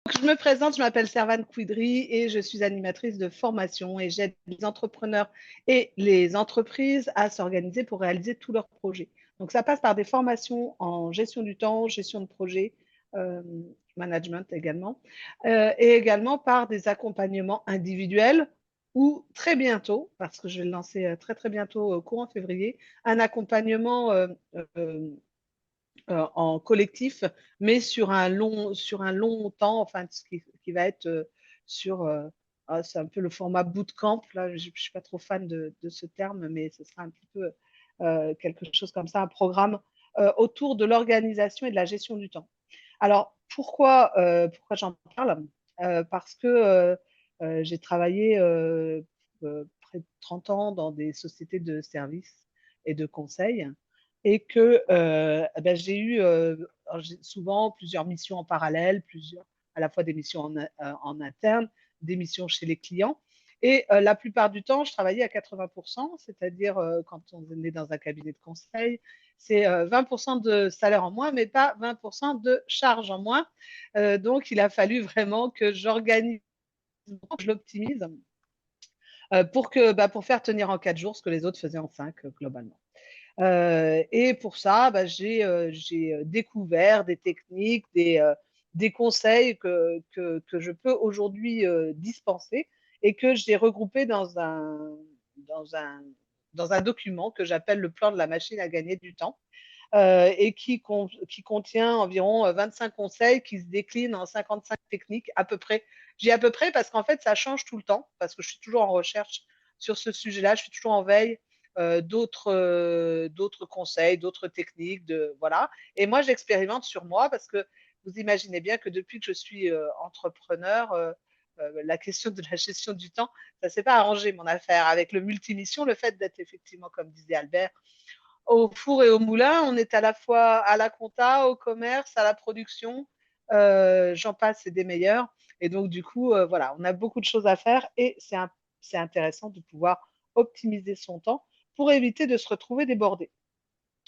Je me présente, je m'appelle Servane Kouidri et je suis animatrice de formation et j'aide les entrepreneurs et les entreprises à s'organiser pour réaliser tous leurs projets. Donc, ça passe par des formations en gestion du temps, gestion de projet, euh, management également, et également par des accompagnements individuels ou très bientôt, parce que je vais le lancer très très bientôt, courant février, un accompagnement en collectif, mais sur un long temps, enfin, qui va être sur, c'est un peu le format bootcamp, là, je ne suis pas trop fan de ce terme, mais ce sera un petit peu quelque chose comme ça, un programme autour de l'organisation et de la gestion du temps. Alors, pourquoi j'en parle Parce que j'ai travaillé près de 30 ans dans des sociétés de services et de conseils et que ben, j'ai eu souvent plusieurs missions en parallèle, à la fois des missions en interne, des missions chez les clients. Et la plupart du temps, je travaillais à 80%, c'est-à-dire quand on est dans un cabinet de conseil, c'est 20% de salaire en moins, mais pas 20% de charge en moins. Donc, il a fallu vraiment que j'organise, que je l'optimise pour faire tenir en 4 jours ce que les autres faisaient en 5 globalement. Et pour ça, j'ai découvert des techniques, des conseils que je peux aujourd'hui dispenser et que j'ai regroupé dans un, dans un document que j'appelle le plan de la machine à gagner du temps et qui contient environ 25 conseils qui se déclinent en 55 techniques à peu près. J'ai à peu près parce qu'en fait, ça change tout le temps, parce que je suis toujours en recherche sur ce sujet-là, je suis toujours en veille d'autres conseils, d'autres techniques, voilà. Et moi, j'expérimente sur moi parce que vous imaginez bien que depuis que je suis entrepreneur, la question de la gestion du temps, ça ne s'est pas arrangé mon affaire. Avec le multimission, le fait d'être effectivement, comme disait Albert, au four et au moulin. On est à la fois à la compta, au commerce, à la production, j'en passe, c'est des meilleurs. Et donc, du coup, voilà, on a beaucoup de choses à faire et c'est intéressant de pouvoir optimiser son temps pour éviter de se retrouver débordé.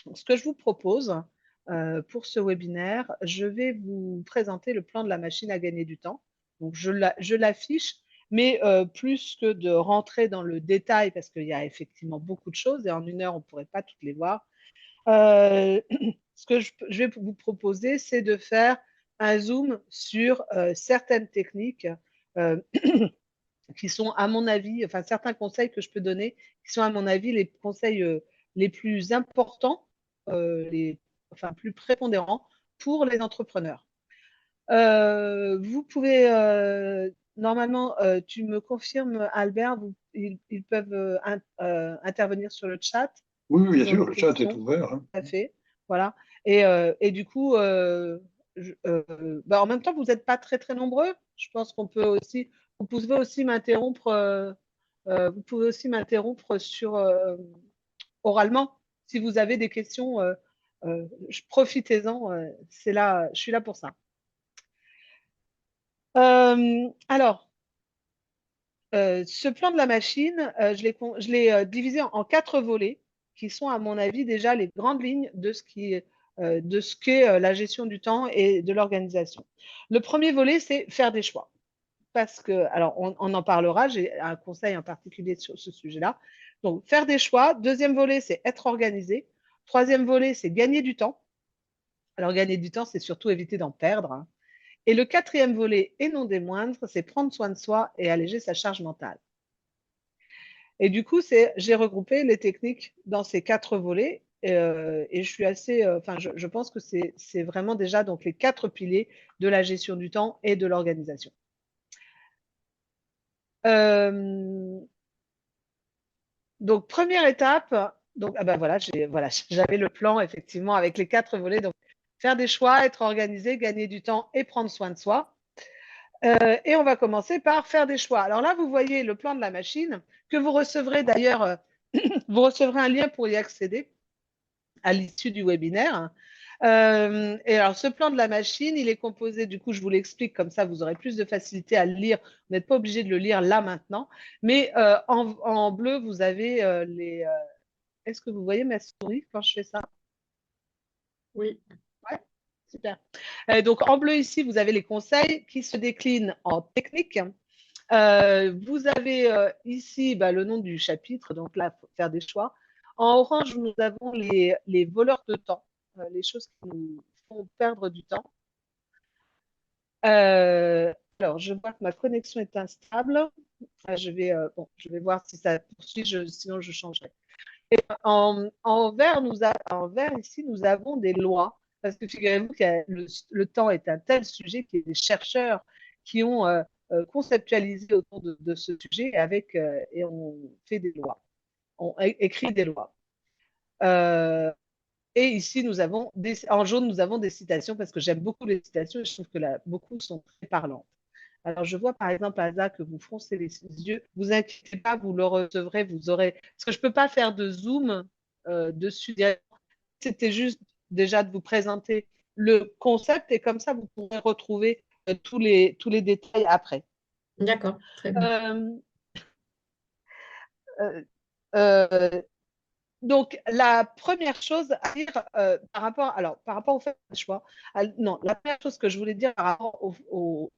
Donc, ce que je vous propose pour ce webinaire, je vais vous présenter le plan de la machine à gagner du temps. Donc, je l'affiche, mais plus que de rentrer dans le détail, parce qu'il y a effectivement beaucoup de choses et en 1 heure, on ne pourrait pas toutes les voir. Euh, ce que je vais vous proposer, c'est de faire un zoom sur certaines techniques euh, qui sont, à mon avis, enfin certains conseils que je peux donner, qui sont, à mon avis, les conseils les plus importants, enfin plus prépondérants pour les entrepreneurs. Vous pouvez, normalement, tu me confirmes, Albert, ils peuvent intervenir sur le chat Oui, oui, bien s'ils ont sûr, des le chat est questions. ouvert, hein. Tout à fait. Voilà. Et du coup, en même temps, vous n'êtes pas très, très nombreux. Je pense qu'on peut aussi, vous pouvez aussi m'interrompre, vous pouvez aussi m'interrompre oralement si vous avez des questions. Profitez-en, c'est là, je suis là pour ça. Alors, ce plan de la machine, je l'ai divisé en 4 volets qui sont, à mon avis, déjà les grandes lignes de ce qu'est la gestion du temps et de l'organisation. Le premier volet, c'est faire des choix. Parce que, alors, on en parlera, j'ai un conseil en particulier sur ce sujet-là. Donc, faire des choix. Deuxième volet, c'est être organisé. Troisième volet, c'est gagner du temps. Alors, gagner du temps, c'est surtout éviter d'en perdre, hein. Et le quatrième volet, et non des moindres, c'est prendre soin de soi et alléger sa charge mentale. Et du coup, j'ai regroupé les techniques dans ces 4 volets. Et je suis assez, enfin, je pense que c'est vraiment déjà donc les 4 piliers de la gestion du temps et de l'organisation. Euh, donc, première étape, donc, ah ben voilà, voilà, j'avais le plan effectivement avec les 4 volets. Donc, faire des choix, être organisé, gagner du temps et prendre soin de soi. Et on va commencer par faire des choix. Alors là, vous voyez le plan de la machine que vous recevrez d'ailleurs. Vous recevrez un lien pour y accéder à l'issue du webinaire. Et alors, ce plan de la machine, il est composé, du coup, je vous l'explique comme ça, vous aurez plus de facilité à le lire. Vous n'êtes pas obligé de le lire là maintenant. Mais en bleu, vous avez les. Est-ce que vous voyez ma souris quand je fais ça? Oui. Ouais, super. Donc, en bleu ici, vous avez les conseils qui se déclinent en technique. Vous avez ici le nom du chapitre, donc là, il faut faire des choix. En orange, nous avons les voleurs de temps, les choses qui nous font perdre du temps. Alors, je vois que ma connexion est instable. Je vais voir si ça poursuit, sinon je changerai. En vert, en vert, ici, nous avons des lois. Parce que figurez-vous que le temps est un tel sujet qu'il y a des chercheurs qui ont conceptualisé autour de ce sujet et on fait des lois. On écrit des lois. Et ici, en jaune, nous avons des citations parce que j'aime beaucoup les citations et je trouve que beaucoup sont très parlantes. Alors, je vois par exemple, Asa, que vous froncez les yeux. Vous inquiétez pas, vous le recevrez, vous aurez. Parce que je ne peux pas faire de zoom dessus. C'était juste déjà de vous présenter le concept et comme ça, vous pourrez retrouver tous les détails après. D'accord, très bien. Euh, euh, euh, Donc, la première chose à dire par rapport au fait de choix, non, la première chose que je voulais dire par rapport au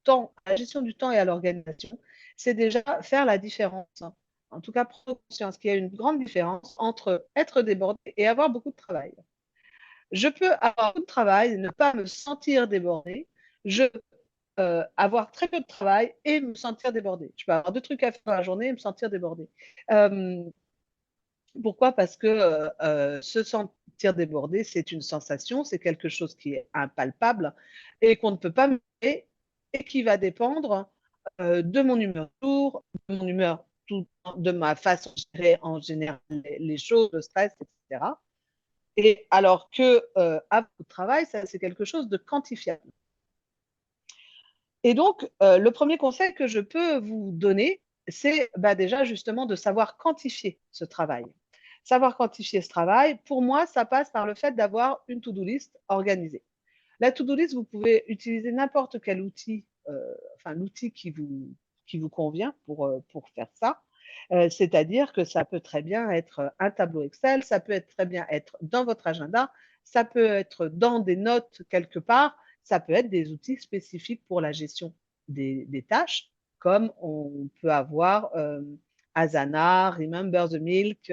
temps, à la gestion du temps et à l'organisation, c'est déjà faire la différence. En tout cas, prendre conscience qu'il y a une grande différence entre être débordé et avoir beaucoup de travail. Je peux avoir beaucoup de travail et ne pas me sentir débordé. Je peux avoir très peu de travail et me sentir débordé. Je peux avoir deux trucs à faire dans la journée et me sentir débordé. Euh, Pourquoi? Parce que se sentir débordé, c'est une sensation, c'est quelque chose qui est impalpable et qu'on ne peut pas mesurer et qui va dépendre de mon humeur du jour, de mon humeur, de ma façon de gérer en général les choses, le stress, etc. Et alors que à votre travail, ça, c'est quelque chose de quantifiable. Et donc, le premier conseil que je peux vous donner, c'est déjà justement de savoir quantifier ce travail. Savoir quantifier ce travail, pour moi, ça passe par le fait d'avoir une to-do list organisée. La to-do list, vous pouvez utiliser n'importe quel outil, enfin l'outil qui vous convient pour faire ça. C'est-à-dire que ça peut très bien être un tableau Excel, ça peut très bien être dans votre agenda, ça peut être dans des notes quelque part, ça peut être des outils spécifiques pour la gestion des tâches, comme on peut avoir Asana, Remember the Milk,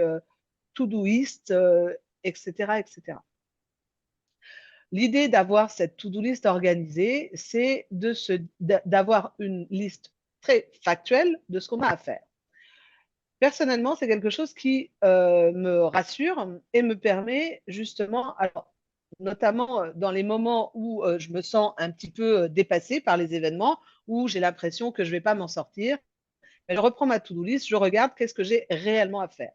Todoist, etc., etc. L'idée d'avoir cette to-do list organisée, c'est d'avoir une liste très factuelle de ce qu'on a à faire. Personnellement, c'est quelque chose qui me rassure et me permet justement, alors, notamment dans les moments où je me sens un petit peu dépassée par les événements, où j'ai l'impression que je ne vais pas m'en sortir, je reprends ma to-do list, je regarde qu'est-ce que j'ai réellement à faire.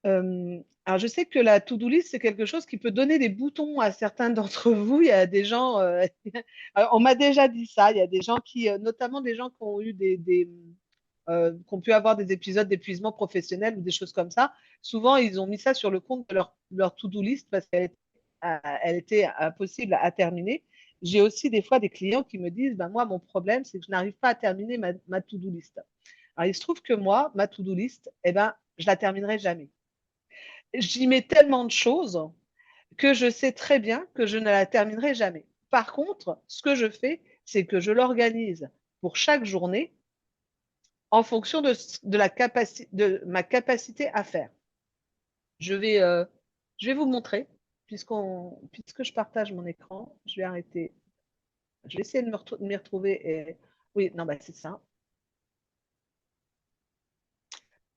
Alors, je sais que la to-do list, c'est quelque chose qui peut donner des boutons à certains d'entre vous. Il y a des gens, on m'a déjà dit ça, il y a des gens notamment des gens qui ont eu qui ont pu avoir des épisodes d'épuisement professionnel ou des choses comme ça. Souvent, ils ont mis ça sur le compte de leur to-do list parce elle était impossible à terminer. J'ai aussi des fois des clients qui me disent, moi, mon problème, c'est que je n'arrive pas à terminer ma to-do list. Alors, il se trouve que moi, ma to-do list, je la terminerai jamais. J'y mets tellement de choses que je sais très bien que je ne la terminerai jamais. Par contre, ce que je fais, c'est que je l'organise pour chaque journée en fonction de ma capacité à faire. Je vais, euh, je vais vous montrer, puisque je partage mon écran, je vais arrêter. Je vais essayer de m'y retrouver. Oui, non, c'est ça.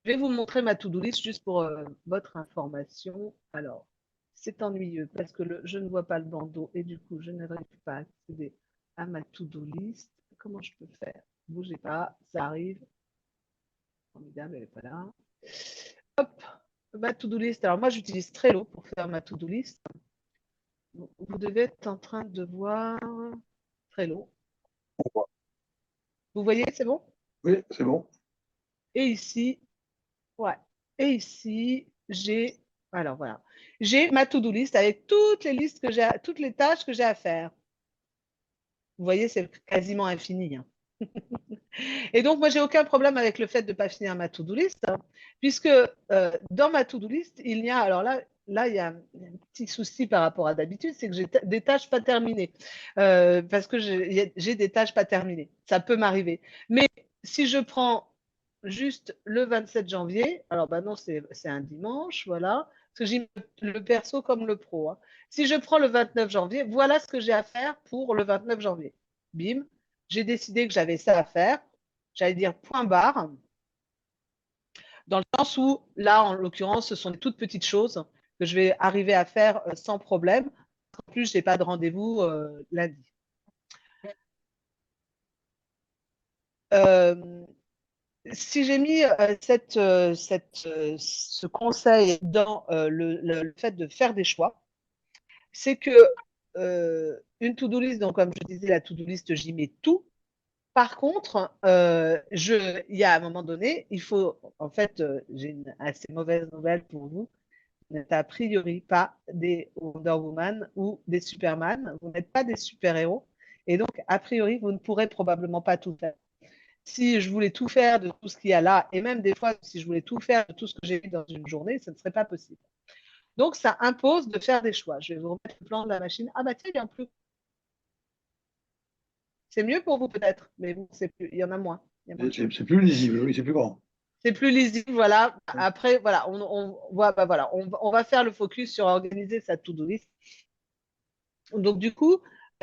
Je vais vous montrer ma to-do list juste pour votre information. Alors, c'est ennuyeux parce que je ne vois pas le bandeau et du coup, je n'arrive pas à accéder à ma to-do list. Comment je peux faire? Bougez pas, ça arrive. Formidable, elle n'est pas là. Hop, ma to-do list. Alors, moi, j'utilise Trello pour faire ma to-do list. Vous devez être en train de voir Trello. Vous voyez, c'est bon? Oui, c'est bon. Et ici, ouais. Et ici, alors voilà, j'ai ma to-do list avec toutes les tâches que j'ai à faire. Vous voyez, c'est quasiment infini, hein. Et donc, moi, j'ai aucun problème avec le fait de ne pas finir ma to-do list, hein, puisque dans ma to-do list, il y a, alors là, il y a un petit souci par rapport à d'habitude, c'est que j'ai des tâches pas terminées. Parce que j'ai des tâches pas terminées. Ça peut m'arriver. Mais si je prends juste le 27 janvier, alors bah non, c'est un dimanche, voilà. Parce que j'ai mis le perso comme le pro, hein. Si je prends le 29 janvier, voilà ce que j'ai à faire pour le 29 janvier. Bim, j'ai décidé que j'avais ça à faire. J'allais dire point barre, dans le sens où, là, en l'occurrence, ce sont des toutes petites choses que je vais arriver à faire sans problème. En plus, je n'ai pas de rendez-vous lundi. Si j'ai mis ce conseil dans le fait de faire des choix, c'est que une to-do list, donc comme je disais, la to-do list, j'y mets tout. Par contre, il y a un moment donné, il faut, en fait, j'ai une assez mauvaise nouvelle pour vous. Vous n'êtes a priori pas des Wonder Woman ou des Superman. Vous n'êtes pas des super-héros. Et donc, a priori, vous ne pourrez probablement pas tout faire. Si je voulais tout faire de tout ce qu'il y a là, et même des fois, si je voulais tout faire de tout ce que j'ai vu dans une journée, ce ne serait pas possible. Donc, ça impose de faire des choix. Je vais vous remettre le plan de la machine. Ah bah tiens, il y a un plus. C'est mieux pour vous peut-être, mais bon, il y en a moins. Il y a moins de choses. C'est plus lisible, oui, c'est plus grand. C'est plus lisible, voilà. Après, voilà, voilà, on va faire le focus sur organiser sa to-do list. Donc, du coup,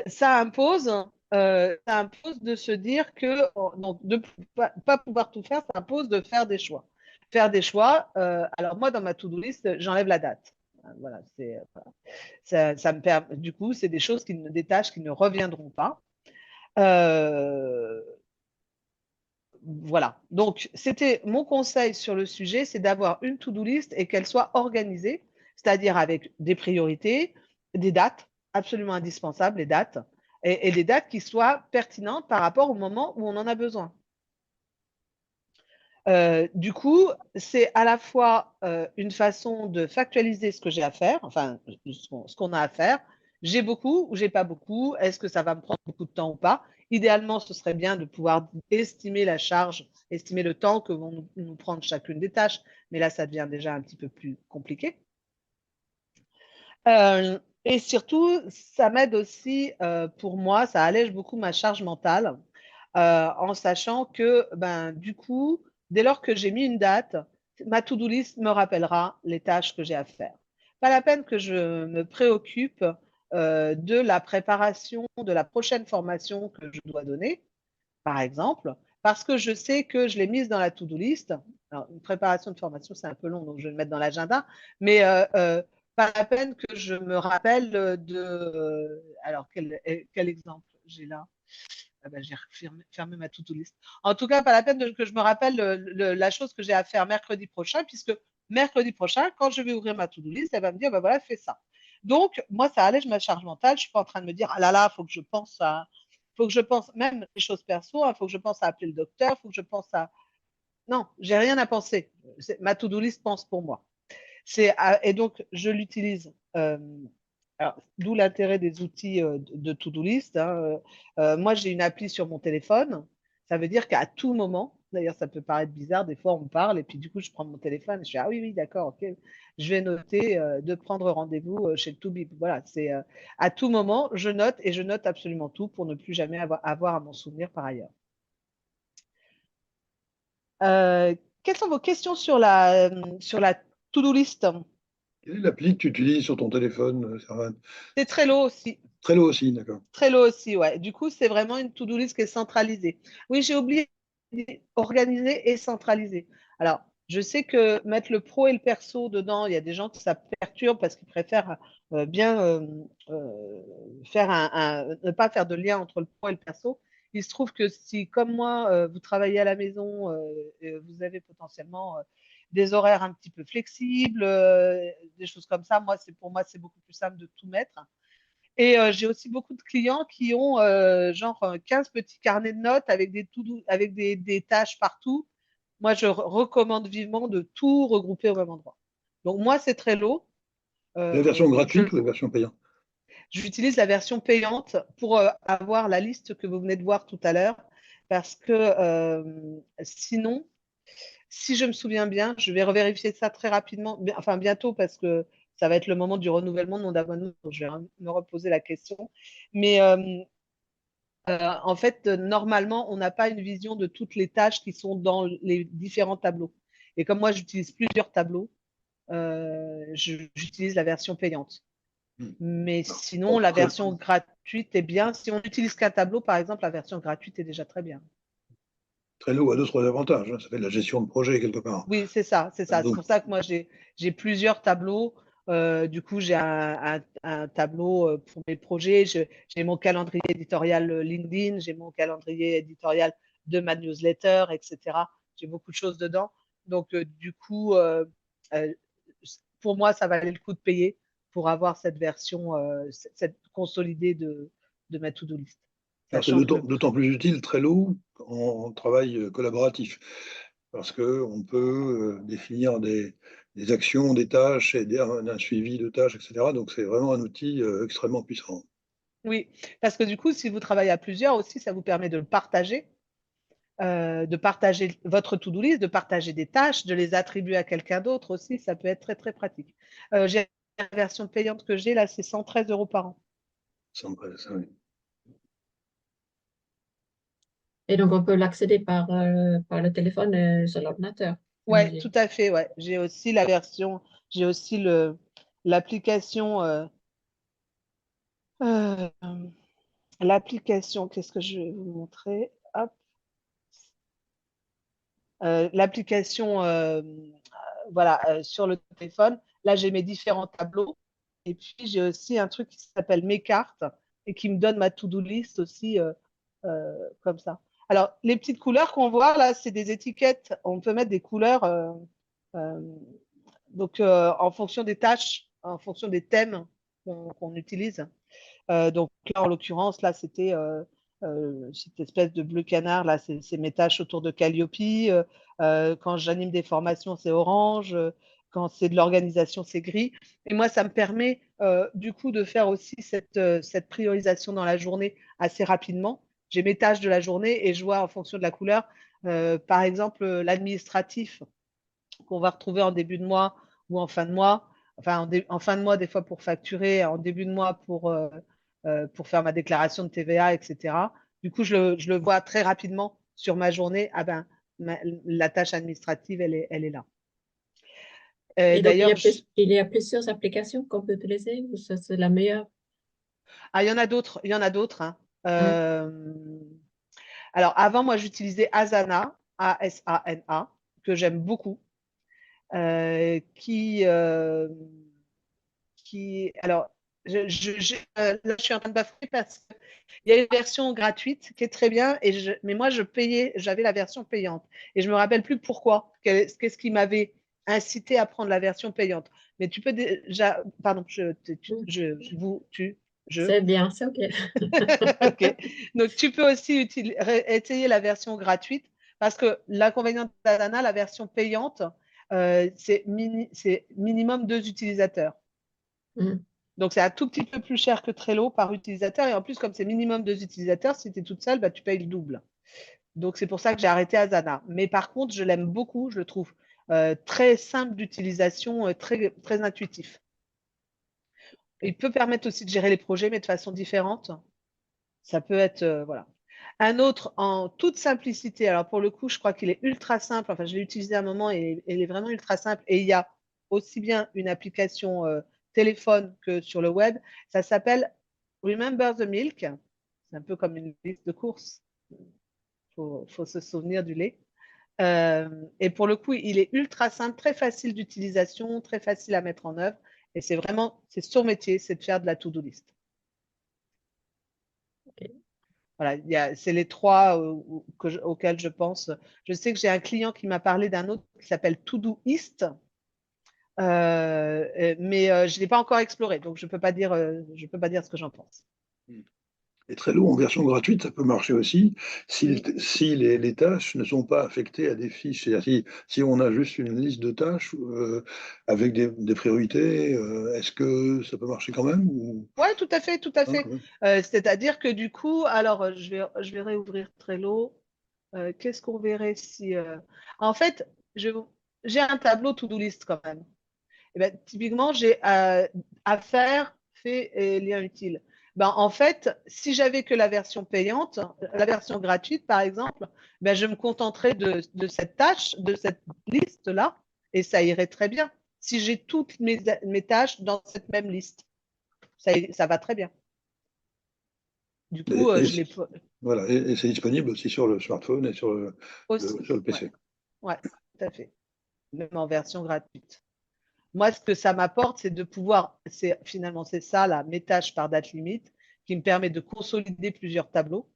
ça impose de se dire que donc, de ne pas pouvoir tout faire, ça impose de faire des choix. Faire des choix, alors moi, dans ma to-do list, j'enlève la date. Voilà, ça me permet, du coup, c'est des choses des tâches qui ne reviendront pas. Voilà. Donc, c'était mon conseil sur le sujet, c'est d'avoir une to-do list et qu'elle soit organisée, c'est-à-dire avec des priorités, des dates absolument indispensables, les dates, et des dates qui soient pertinentes par rapport au moment où on en a besoin. Du coup, c'est à la fois une façon de factualiser ce que j'ai à faire, enfin, ce qu'on a à faire. J'ai beaucoup ou j'ai pas beaucoup? Est-ce que ça va me prendre beaucoup de temps ou pas? Idéalement, ce serait bien de pouvoir estimer la charge, estimer le temps que vont nous prendre chacune des tâches, mais là, ça devient déjà un petit peu plus compliqué. Et surtout, ça m'aide aussi, pour moi, ça allège beaucoup ma charge mentale, en sachant que, ben, du coup, dès lors que j'ai mis une date, ma to-do list me rappellera les tâches que j'ai à faire. Pas la peine que je me préoccupe de la préparation de la prochaine formation que je dois donner, par exemple, parce que je sais que je l'ai mise dans la to-do list. Alors, une préparation de formation, c'est un peu long, donc je vais le mettre dans l'agenda, mais pas la peine que je me rappelle de. Alors, quel exemple j'ai là? Ah ben, j'ai fermé ma to-do list. En tout cas, pas la peine que je me rappelle la chose que j'ai à faire mercredi prochain, puisque mercredi prochain, quand je vais ouvrir ma to-do list, elle va me dire, ben voilà, fais ça. Donc, moi, ça allège ma charge mentale. Je ne suis pas en train de me dire, ah là là, il faut que je pense à. Faut que je pense, même les choses perso, il faut que je pense à appeler le docteur, il faut que je pense à. Non, j'ai rien à penser. Ma to-do list pense pour moi. Et donc, je l'utilise. D'où l'intérêt des outils de to-do list, hein. Moi, j'ai une appli sur mon téléphone. Ça veut dire qu'à tout moment, d'ailleurs, ça peut paraître bizarre, des fois on me parle et puis du coup, je prends mon téléphone et je fais ah oui, oui, d'accord, ok. Je vais noter de prendre rendez-vous chez le Toubib. Voilà, c'est à tout moment, je note et je note absolument tout pour ne plus jamais avoir à m'en souvenir par ailleurs. Quelles sont vos questions sur la to-do list? Quelle est l'appli que tu utilises sur ton téléphone, Servan? C'est Trello aussi. Trello aussi, d'accord. Trello aussi, ouais. Du coup, c'est vraiment une to-do list qui est centralisée. Oui, j'ai oublié organiser et centraliser. Alors, je sais que mettre le pro et le perso dedans, il y a des gens que ça perturbe parce qu'ils préfèrent bien faire ne pas faire de lien entre le pro et le perso. Il se trouve que si, comme moi, vous travaillez à la maison, vous avez potentiellement des horaires un petit peu flexibles, des choses comme ça. Pour moi, c'est beaucoup plus simple de tout mettre. Et j'ai aussi beaucoup de clients qui ont genre 15 petits carnets de notes avec avec des tâches partout. Moi, je recommande vivement de tout regrouper au même endroit. Donc, moi, c'est Trello. La version gratuite ou la version payante? J'utilise la version payante pour avoir la liste que vous venez de voir tout à l'heure. Parce que sinon, si je me souviens bien, je vais revérifier ça très rapidement, enfin bientôt parce que ça va être le moment du renouvellement de mon abonnement, donc je vais me reposer la question. Mais en fait, normalement, on n'a pas une vision de toutes les tâches qui sont dans les différents tableaux. Et comme moi, j'utilise plusieurs tableaux, j'utilise la version payante. Hmm. Mais Alors, sinon, la très, version gratuite est bien. Si on n'utilise qu'un tableau, par exemple, la version gratuite est déjà très bien. Trello a d'autres avantages, hein. Ça fait de la gestion de projet quelque part. Oui, c'est ça, c'est ça. C'est Donc, pour ça que moi, j'ai plusieurs tableaux. Du coup, j'ai un tableau pour mes projets. J'ai mon calendrier éditorial LinkedIn, j'ai mon calendrier éditorial de ma newsletter, etc. J'ai beaucoup de choses dedans. Donc, du coup, euh, pour moi, ça valait le coup de payer pour avoir cette version, cette consolidée de ma to-do list. alors c'est Sachant que d'autant plus utile Trello en travail collaboratif, parce qu'on peut définir des actions, des tâches, et un suivi de tâches, etc. Donc c'est vraiment un outil extrêmement puissant. oui, parce que du coup, si vous travaillez à plusieurs aussi, ça vous permet de partager votre to-do list, de partager des tâches, de les attribuer à quelqu'un d'autre aussi. Ça peut être très, très pratique. J'ai la version payante que j'ai, là, c'est 113 euros par an. Ça me paraît, oui. Et donc, on peut l'accéder par le téléphone sur l'ordinateur, Ouais, tout j'imagine. à fait, ouais. J'ai aussi la version, j'ai aussi l'application, euh, l'application, qu'est-ce que je vais vous montrer? Hop. L'application voilà, sur le téléphone. Là, j'ai mes différents tableaux. Et puis, j'ai aussi un truc qui s'appelle Mes cartes et qui me donne ma to-do list aussi comme ça. Alors, les petites couleurs qu'on voit là, c'est des étiquettes. On peut mettre des couleurs euh, donc, en fonction des tâches, en fonction des thèmes qu'on utilise. Donc là, en l'occurrence, là, c'était cette espèce de bleu canard. Là, c'est mes tâches autour de Calliope. Quand j'anime des formations, c'est orange. Quand c'est de l'organisation, c'est gris. Et moi, ça me permet du coup de faire aussi cette priorisation dans la journée assez rapidement. J'ai mes tâches de la journée et je vois en fonction de la couleur, par exemple, l'administratif qu'on va retrouver en début de mois ou en fin de mois. Enfin, en fin de mois, des fois pour facturer, en début de mois pour faire ma déclaration de TVA, etc. Du coup, je le vois très rapidement sur ma journée. Ah ben, la tâche administrative, elle est là. Et donc, D'ailleurs, il y a plusieurs applications qu'on peut utiliser, ou ça, c'est la meilleure? ah, il y en a d'autres, il y en a d'autres. Hein. Hein. Alors, avant, moi, j'utilisais Asana, A-S-A-N-A, que j'aime beaucoup, euh, qui, euh, alors, là, je suis en train de bafouiller parce qu'il y a une version gratuite qui est très bien, mais moi, je payais, j'avais la version payante. Et je me rappelle plus pourquoi, qu'est-ce qui m'avait incité à prendre la version payante. Mais tu peux déjà, pardon, je. C'est bien, c'est OK. Ok. Donc, tu peux aussi essayer la version gratuite parce que l'inconvénient d'Adana, la version payante, c'est minimum 2 utilisateurs. Hein. Donc, c'est un tout petit peu plus cher que Trello par utilisateur. Et en plus, comme c'est minimum 2 utilisateurs, si tu es toute seule, bah, tu payes le double. Donc, c'est pour ça que j'ai arrêté Asana. Mais par contre, je l'aime beaucoup. Je le trouve très simple d'utilisation, très, très intuitif. Il peut permettre aussi de gérer les projets, mais de façon différente. Ça peut être, voilà. Un autre en toute simplicité. Alors, pour le coup, je crois qu'il est ultra simple. Enfin, je l'ai utilisé à un moment et il est vraiment ultra simple. Et il y a aussi bien une application téléphone que sur le web. Ça s'appelle Remember the Milk. C'est un peu comme une liste de courses. Faut se souvenir du lait. Et pour le coup, il est ultra simple, très facile d'utilisation, très facile à mettre en œuvre. Et c'est vraiment, c'est son métier, c'est de faire de la to-do list. OK. Voilà, c'est les trois auxquels je pense. Je sais que j'ai un client qui m'a parlé d'un autre qui s'appelle Todoist, mais je ne l'ai pas encore exploré, donc je peux pas dire ce que j'en pense. Et Trello en version gratuite, ça peut marcher aussi Oui, si les tâches ne sont pas affectées à des fiches. C'est-à-dire si on a juste une liste de tâches avec des priorités, est-ce que ça peut marcher quand même ou... ouais, tout à fait, tout à Hein, fait. quand même. C'est-à-dire que du coup, alors je vais réouvrir Trello. Qu'est-ce qu'on verrait si, en fait, je- j'ai un tableau to-do list quand même. Eh ben, typiquement, j'ai affaires, faits et liens utiles. Ben, en fait, si j'avais que la version payante, la version gratuite, par exemple, ben, je me contenterais de cette tâche, de cette liste-là, et ça irait très bien. Si j'ai toutes mes tâches dans cette même liste, ça va très bien. Du coup, Et je l'ai voilà, et c'est disponible aussi sur le smartphone et sur aussi. sur le Ouais, PC. ouais, tout à fait. Même en version gratuite. Moi, ce que ça m'apporte, c'est de pouvoir, finalement, c'est ça, là, mes tâches par date limite, qui me permet de consolider plusieurs tableaux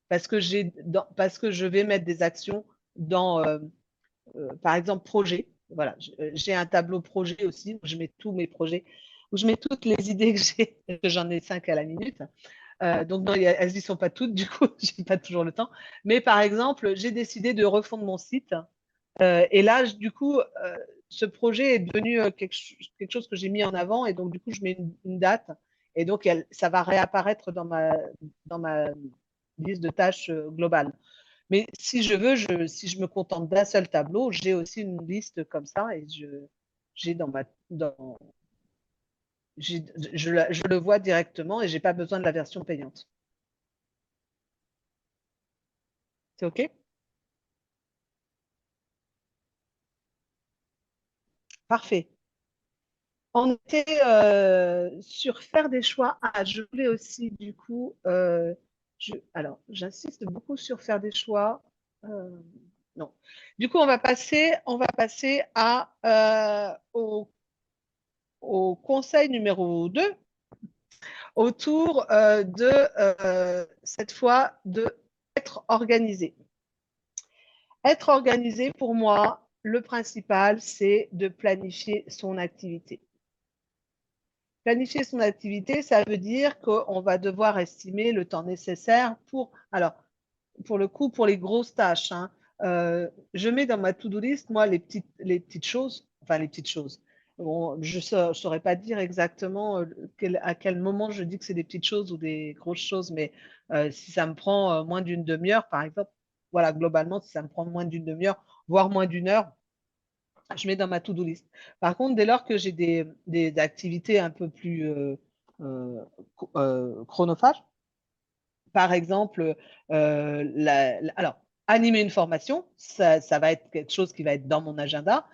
parce que je vais mettre des actions dans, par exemple, projet. Voilà, j'ai un tableau projet aussi où je mets tous mes projets, où je mets toutes les idées que j'ai, que j'en ai 5 à la minute. Donc, non, elles n'y sont pas toutes, du coup, je n'ai pas toujours le temps. Mais par exemple, j'ai décidé de refondre mon site. Et là, du coup, ce projet est devenu quelque chose que j'ai mis en avant. Et donc, du coup, je mets une date. Et donc, ça va réapparaître dans ma liste de tâches globale. Mais si je veux, si je me contente d'un seul tableau, j'ai aussi une liste comme ça et j'ai je le vois directement et j'ai pas besoin de la version payante. C'est OK? Parfait. On était sur faire des choix. Ah, je voulais aussi, du coup, alors, j'insiste beaucoup sur faire des choix. Non. Du coup, on va passer au conseil numéro 2 autour cette fois, de être organisé. Être organisé, pour moi, le principal, c'est de planifier son activité. Planifier son activité, ça veut dire qu'on va devoir estimer le temps nécessaire alors, pour le coup, pour les grosses tâches, hein, je mets dans ma to-do list, moi, les petites choses, enfin, les petites choses. Bon, je ne saurais pas dire exactement à quel moment je dis que c'est des petites choses ou des grosses choses, mais si ça me prend moins d'une demi-heure, par exemple, voilà, globalement, si ça me prend moins d'une demi-heure, voire moins d'une heure, je mets dans ma to-do list. Par contre, dès lors que j'ai des activités un peu plus chronophages, par exemple, alors, animer une formation, ça va être quelque chose qui va être dans mon agenda.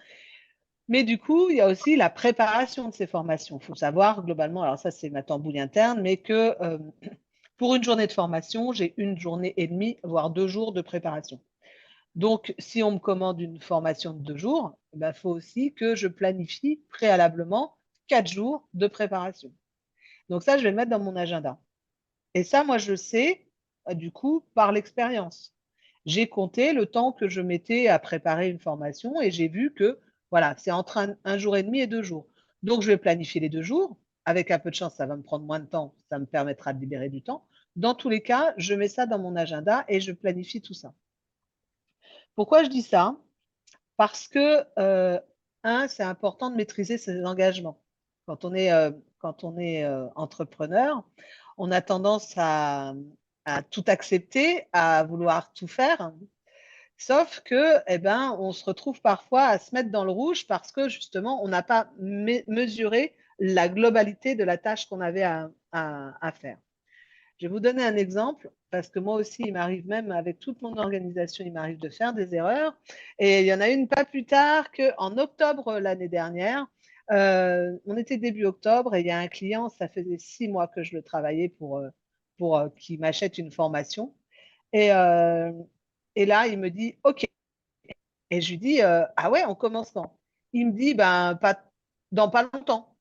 Mais du coup, il y a aussi la préparation de ces formations. Il faut savoir globalement, alors ça c'est ma tambouille interne, mais que pour une journée de formation, j'ai une journée et demie, voire 2 jours de préparation. Donc, si on me commande une formation de 2 jours, il faut aussi que je planifie préalablement 4 jours de préparation. Donc ça, je vais le mettre dans mon agenda. Et ça, moi, je sais, du coup, par l'expérience. J'ai compté le temps que je mettais à préparer une formation et j'ai vu que, voilà, c'est entre un jour et demi et 2 jours. Donc, je vais planifier les 2 jours. Avec un peu de chance, ça va me prendre moins de temps. Ça me permettra de libérer du temps. Dans tous les cas, je mets ça dans mon agenda et je planifie tout ça. Pourquoi je dis ça? Parce que, c'est important de maîtriser ses engagements. Quand on est entrepreneur, on a tendance à tout accepter, à vouloir tout faire. Sauf que, eh ben, on se retrouve parfois à se mettre dans le rouge parce que justement, on n'a pas mesuré la globalité de la tâche qu'on avait à faire. Je vais vous donner un exemple parce que moi aussi, il m'arrive même avec toute mon organisation, il m'arrive de faire des erreurs. Et il y en a une pas plus tard qu'en octobre l'année dernière. On était début octobre et il y a un client, ça faisait 6 mois que je le travaillais pour qu'il m'achète une formation. Et, euh, et là, il me dit OK. Et je lui dis ah ouais, on commence quand? Il me dit dans pas longtemps.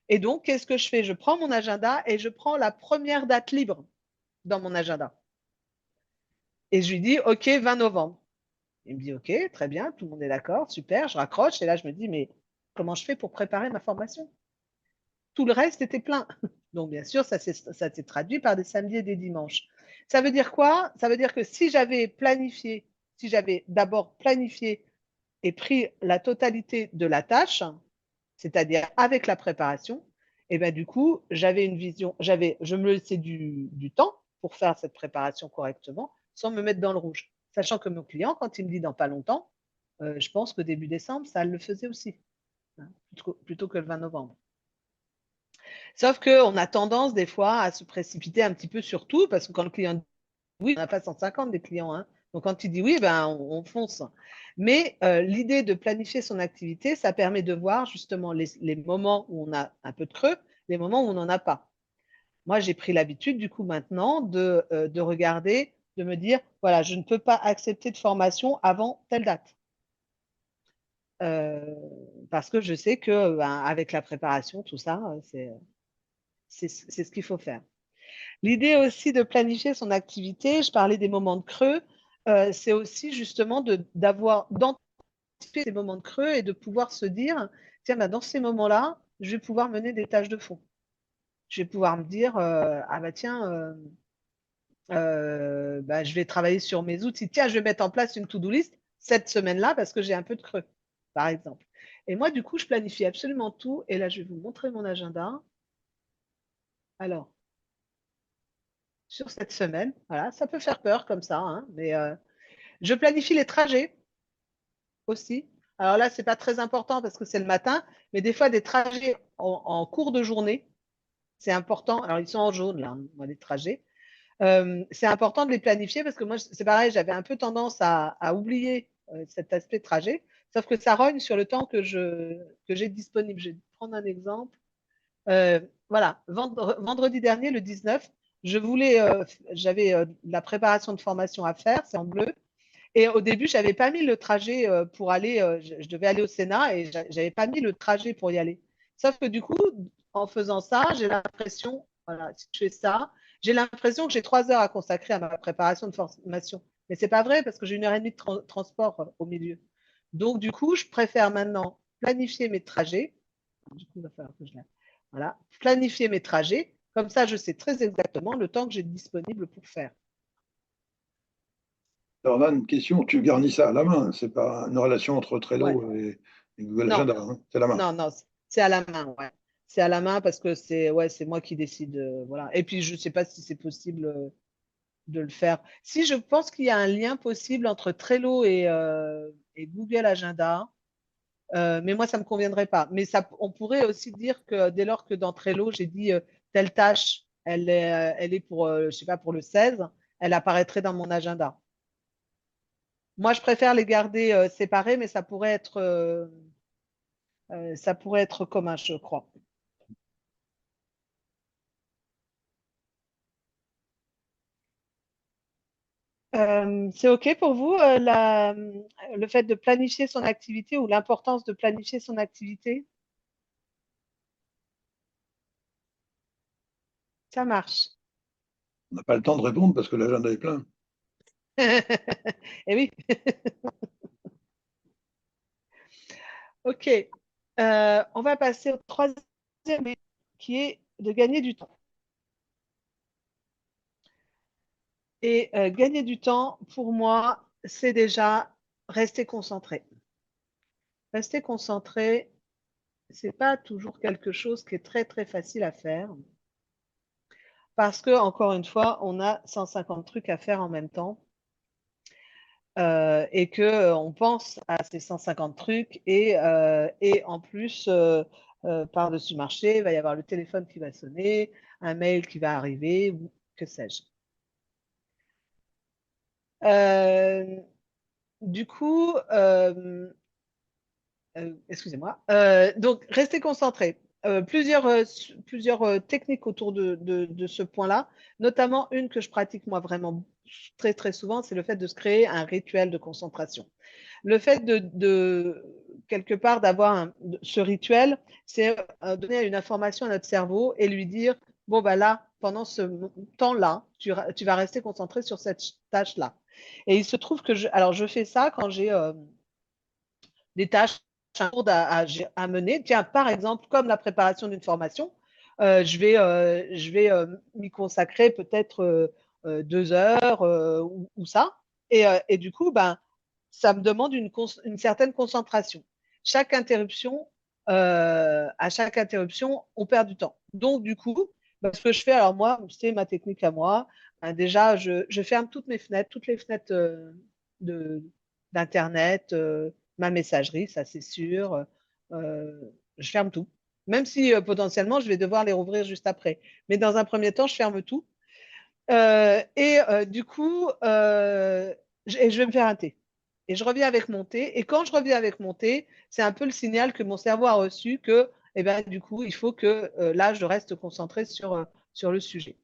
Et donc, qu'est-ce que je fais? Je prends mon agenda et je prends la première date libre dans mon agenda. Et je lui dis, OK, 20 novembre. Il me dit, OK, très bien, tout le monde est d'accord, super, je raccroche. Et là, je me dis, mais comment je fais pour préparer ma formation? Tout le reste était plein. Donc, bien sûr, ça s'est traduit par des samedis et des dimanches. Ça veut dire quoi? Ça veut dire que si j'avais d'abord planifié et pris la totalité de la tâche, c'est-à-dire avec la préparation, et ben du coup, j'avais une vision, je me laissais du temps pour faire cette préparation correctement, sans me mettre dans le rouge. Sachant que mon client, quand il me dit dans pas longtemps, je pense que début décembre, ça le faisait aussi. hein, plutôt que le 20 novembre. Sauf qu'on a tendance des fois à se précipiter un petit peu sur tout, parce que quand le client dit oui, on n'a pas 150 des clients, hein. Donc quand il dit oui, ben, on fonce. Mais l'idée de planifier son activité, ça permet de voir justement les moments où on a un peu de creux, les moments où on n'en a pas. Moi, j'ai pris l'habitude, du coup, maintenant, de regarder, de me dire, voilà, je ne peux pas accepter de formation avant telle date. Parce que je sais que ben, avec la préparation, tout ça, c'est ce qu'il faut faire. L'idée aussi de planifier son activité, je parlais des moments de creux, c'est aussi justement d'anticiper ces moments de creux et de pouvoir se dire, tiens, ben, dans ces moments-là, je vais pouvoir mener des tâches de fond. Je vais pouvoir me dire, ah bah tiens, bah, je vais travailler sur mes outils. Tiens, je vais mettre en place une to-do list cette semaine-là parce que j'ai un peu de creux, par exemple. Et moi, du coup, je planifie absolument tout. Et là, je vais vous montrer mon agenda. Alors, sur cette semaine, voilà, ça peut faire peur comme ça, hein, mais je planifie les trajets aussi. Alors là, c'est pas très important parce que c'est le matin, mais des fois, des trajets en cours de journée, c'est important. Alors, ils sont en jaune, là, moi, les trajets. C'est important de les planifier parce que moi, c'est pareil, j'avais un peu tendance à oublier cet aspect trajet, sauf que ça rogne sur le temps que j'ai disponible. Je vais prendre un exemple. Voilà, vendredi dernier, le 19, j'avais la préparation de formation à faire, c'est en bleu. Et au début, je n'avais pas mis le trajet pour aller, je devais aller au Sénat et je n'avais pas mis le trajet pour y aller. Sauf que du coup, en faisant ça, j'ai l'impression, voilà, si je fais ça, j'ai l'impression que j'ai 3 heures à consacrer à ma préparation de formation. Mais ce n'est pas vrai parce que j'ai 1 heure et demie de transport au milieu. Donc, du coup, je préfère maintenant planifier mes trajets. Du coup, il va falloir que je la... Voilà, planifier mes trajets. Comme ça, je sais très exactement le temps que j'ai disponible pour faire. Alors là, une question, tu garnis ça à la main, c'est pas une relation entre Ouais. Trello et Google Non, Agenda, hein, c'est la main. non, non, c'est à la main, ouais. C'est à la main parce que c'est moi qui décide, voilà. Et puis je ne sais pas si c'est possible de le faire. Si je pense qu'il y a un lien possible entre Trello et Google Agenda, mais moi ça me conviendrait pas. Mais ça, on pourrait aussi dire que dès lors que dans Trello j'ai dit telle tâche, elle est pour, je sais pas, pour le 16, elle apparaîtrait dans mon agenda. Moi je préfère les garder séparés, mais ça pourrait être commun, je crois. C'est OK pour vous, le fait de planifier son activité ou l'importance de planifier son activité? Ça marche. On n'a pas le temps de répondre parce que l'agenda est plein. Et oui, OK. On va passer au troisième qui est de gagner du temps. Et gagner du temps, pour moi, c'est déjà rester concentré. Rester concentré, c'est pas toujours quelque chose qui est très, très facile à faire parce que, encore une fois, on a 150 trucs à faire en même temps. Et que on pense à ces 150 trucs et en plus, par-dessus marché, il va y avoir le téléphone qui va sonner, un mail qui va arriver ou que sais-je. Euh, du coup, excusez-moi. Donc, restez concentré. Plusieurs techniques autour de ce point-là, notamment une que je pratique moi vraiment très très souvent, c'est le fait de se créer un rituel de concentration. Le fait quelque part d'avoir ce rituel, c'est donner une information à notre cerveau et lui dire, bon, bah là, pendant ce temps-là, tu vas rester concentré sur cette tâche-là. Et il se trouve que alors je fais ça quand j'ai des tâches à mener. Tiens, par exemple, comme la préparation d'une formation, je vais m'y consacrer peut-être 2 heures ou ça. Et du coup, ben, ça me demande une certaine concentration. À chaque interruption, on perd du temps. Donc, du coup, ben, ce que je fais, alors moi, c'est ma technique à moi. Ben, déjà, je ferme toutes les fenêtres d'Internet, ma messagerie, ça c'est sûr. je ferme tout. Même si potentiellement, je vais devoir les rouvrir juste après. Mais dans un premier temps, je ferme tout. Du coup, je vais me faire un thé. Et je reviens avec mon thé. Et quand je reviens avec mon thé, c'est un peu le signal que mon cerveau a reçu que, eh ben, du coup, il faut que là, je reste concentré sur le sujet.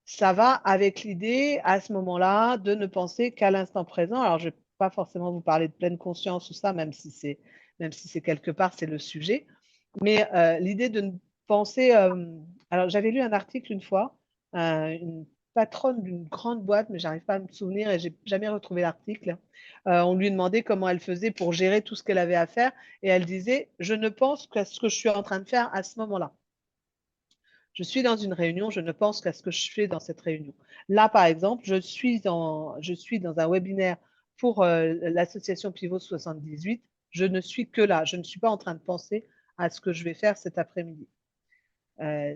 Ça va avec l'idée, à ce moment-là, de ne penser qu'à l'instant présent. Alors, je ne vais pas forcément vous parler de pleine conscience ou ça, même si c'est quelque part, c'est le sujet. Mais l'idée de ne penser. Alors, j'avais lu un article une fois, une patronne d'une grande boîte, mais j'arrive pas à me souvenir et j'ai jamais retrouvé l'article. On lui demandait comment elle faisait pour gérer tout ce qu'elle avait à faire et elle disait, je ne pense qu'à ce que je suis en train de faire à ce moment-là. Je suis dans une réunion, je ne pense qu'à ce que je fais dans cette réunion. Là, par exemple, je suis dans un webinaire pour l'association Pivot 78. Je ne suis que là. Je ne suis pas en train de penser à ce que je vais faire cet après-midi.